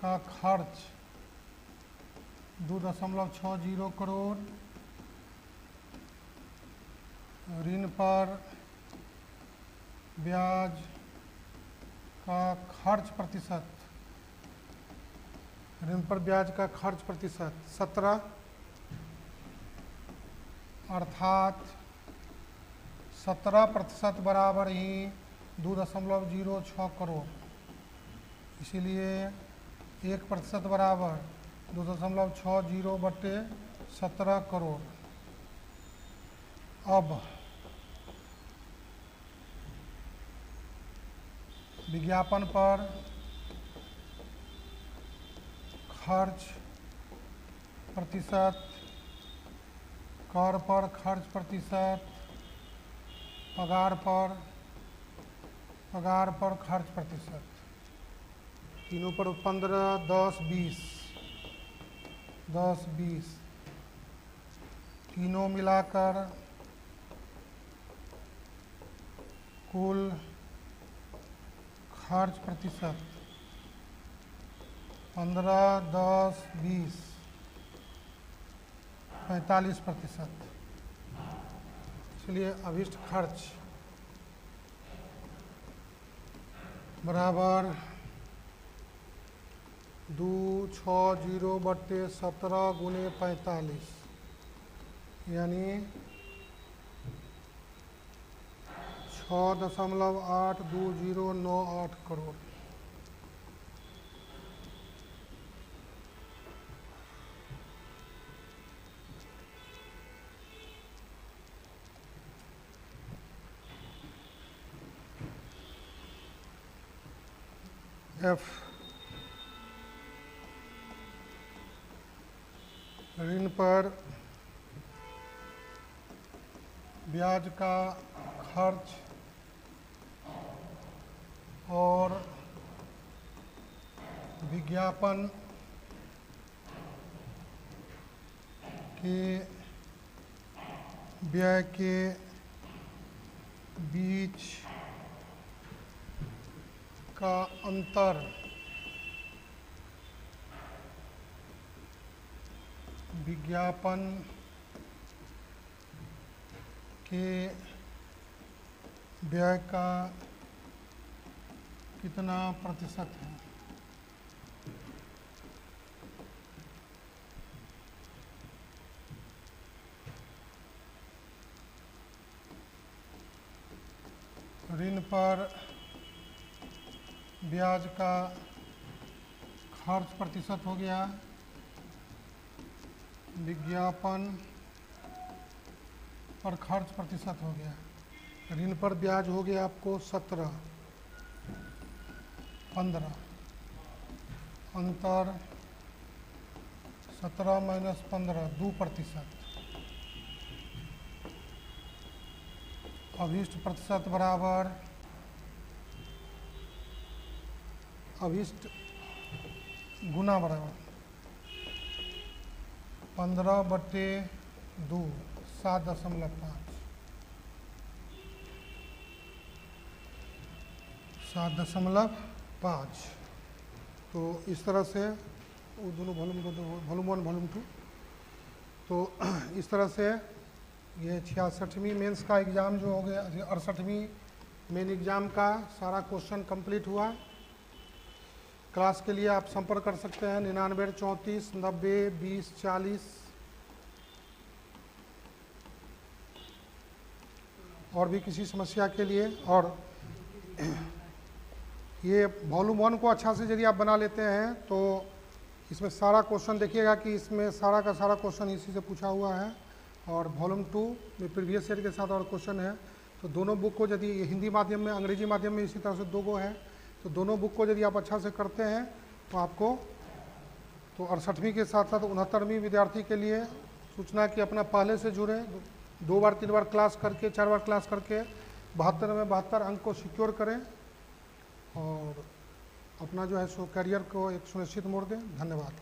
का खर्च 2.60 करोड़। ऋण पर ब्याज का खर्च प्रतिशत, ऋण पर ब्याज का खर्च प्रतिशत 17, अर्थात 17% बराबर ही 2.06 करोड़। इसीलिए 1% बराबर 2.60 बटे 17 करोड़। अब विज्ञापन पर खर्च प्रतिशत, कर पर खर्च प्रतिशत, पगार पर खर्च प्रतिशत, तीनों पर 15, 10, 20 तीनों मिलाकर कुल खर्च प्रतिशत 15, 10, 20 45%। इसलिए अभिष्ट खर्च बराबर 260 बटे 17 गुने 45, यानी 6.82098 करोड़। एफ, ऋण पर ब्याज का खर्च और विज्ञापन के व्यय के बीच का अंतर विज्ञापन के व्यय का कितना प्रतिशत है। ऋण पर ब्याज का खर्च प्रतिशत हो गया, विज्ञापन पर खर्च प्रतिशत हो गया। ऋण पर ब्याज हो गया आपको 17, 15, अंतर 17 माइनस 15 2%। अभिष्ट प्रतिशत बराबर अभिष्ट गुना बराबर 15 बटे 2 7.5 7.5। तो इस तरह से वो दोनों वॉल्यूम 1 वॉल्यूम 2, तो इस तरह से ये 66वीं मेंस का एग्ज़ाम जो हो गया, 68वीं मेन एग्ज़ाम का सारा क्वेश्चन कंप्लीट हुआ। क्लास के लिए आप संपर्क कर सकते हैं 99 34 90 20 40। और भी किसी समस्या के लिए, और ये वॉल्यूम 1 को अच्छा से यदि आप बना लेते हैं तो इसमें सारा क्वेश्चन देखिएगा कि इसमें सारा का सारा क्वेश्चन इसी से पूछा हुआ है। और वॉल्यूम 2 में प्रीवियस ईयर के साथ और क्वेश्चन है। तो दोनों बुक को यदि हिंदी माध्यम में, अंग्रेजी माध्यम में इसी तरह से 2 गो है, तो दोनों बुक को यदि आप अच्छा से करते हैं तो आपको तो 68वीं के साथ साथ 69वीं विद्यार्थी के लिए सूचना कि अपना पहले से जुड़े, 2 बार 3 बार क्लास करके, 4 बार क्लास करके 72 में 72 अंक को सिक्योर करें और अपना जो है सो करियर को एक सुनिश्चित मोड़ दें। धन्यवाद।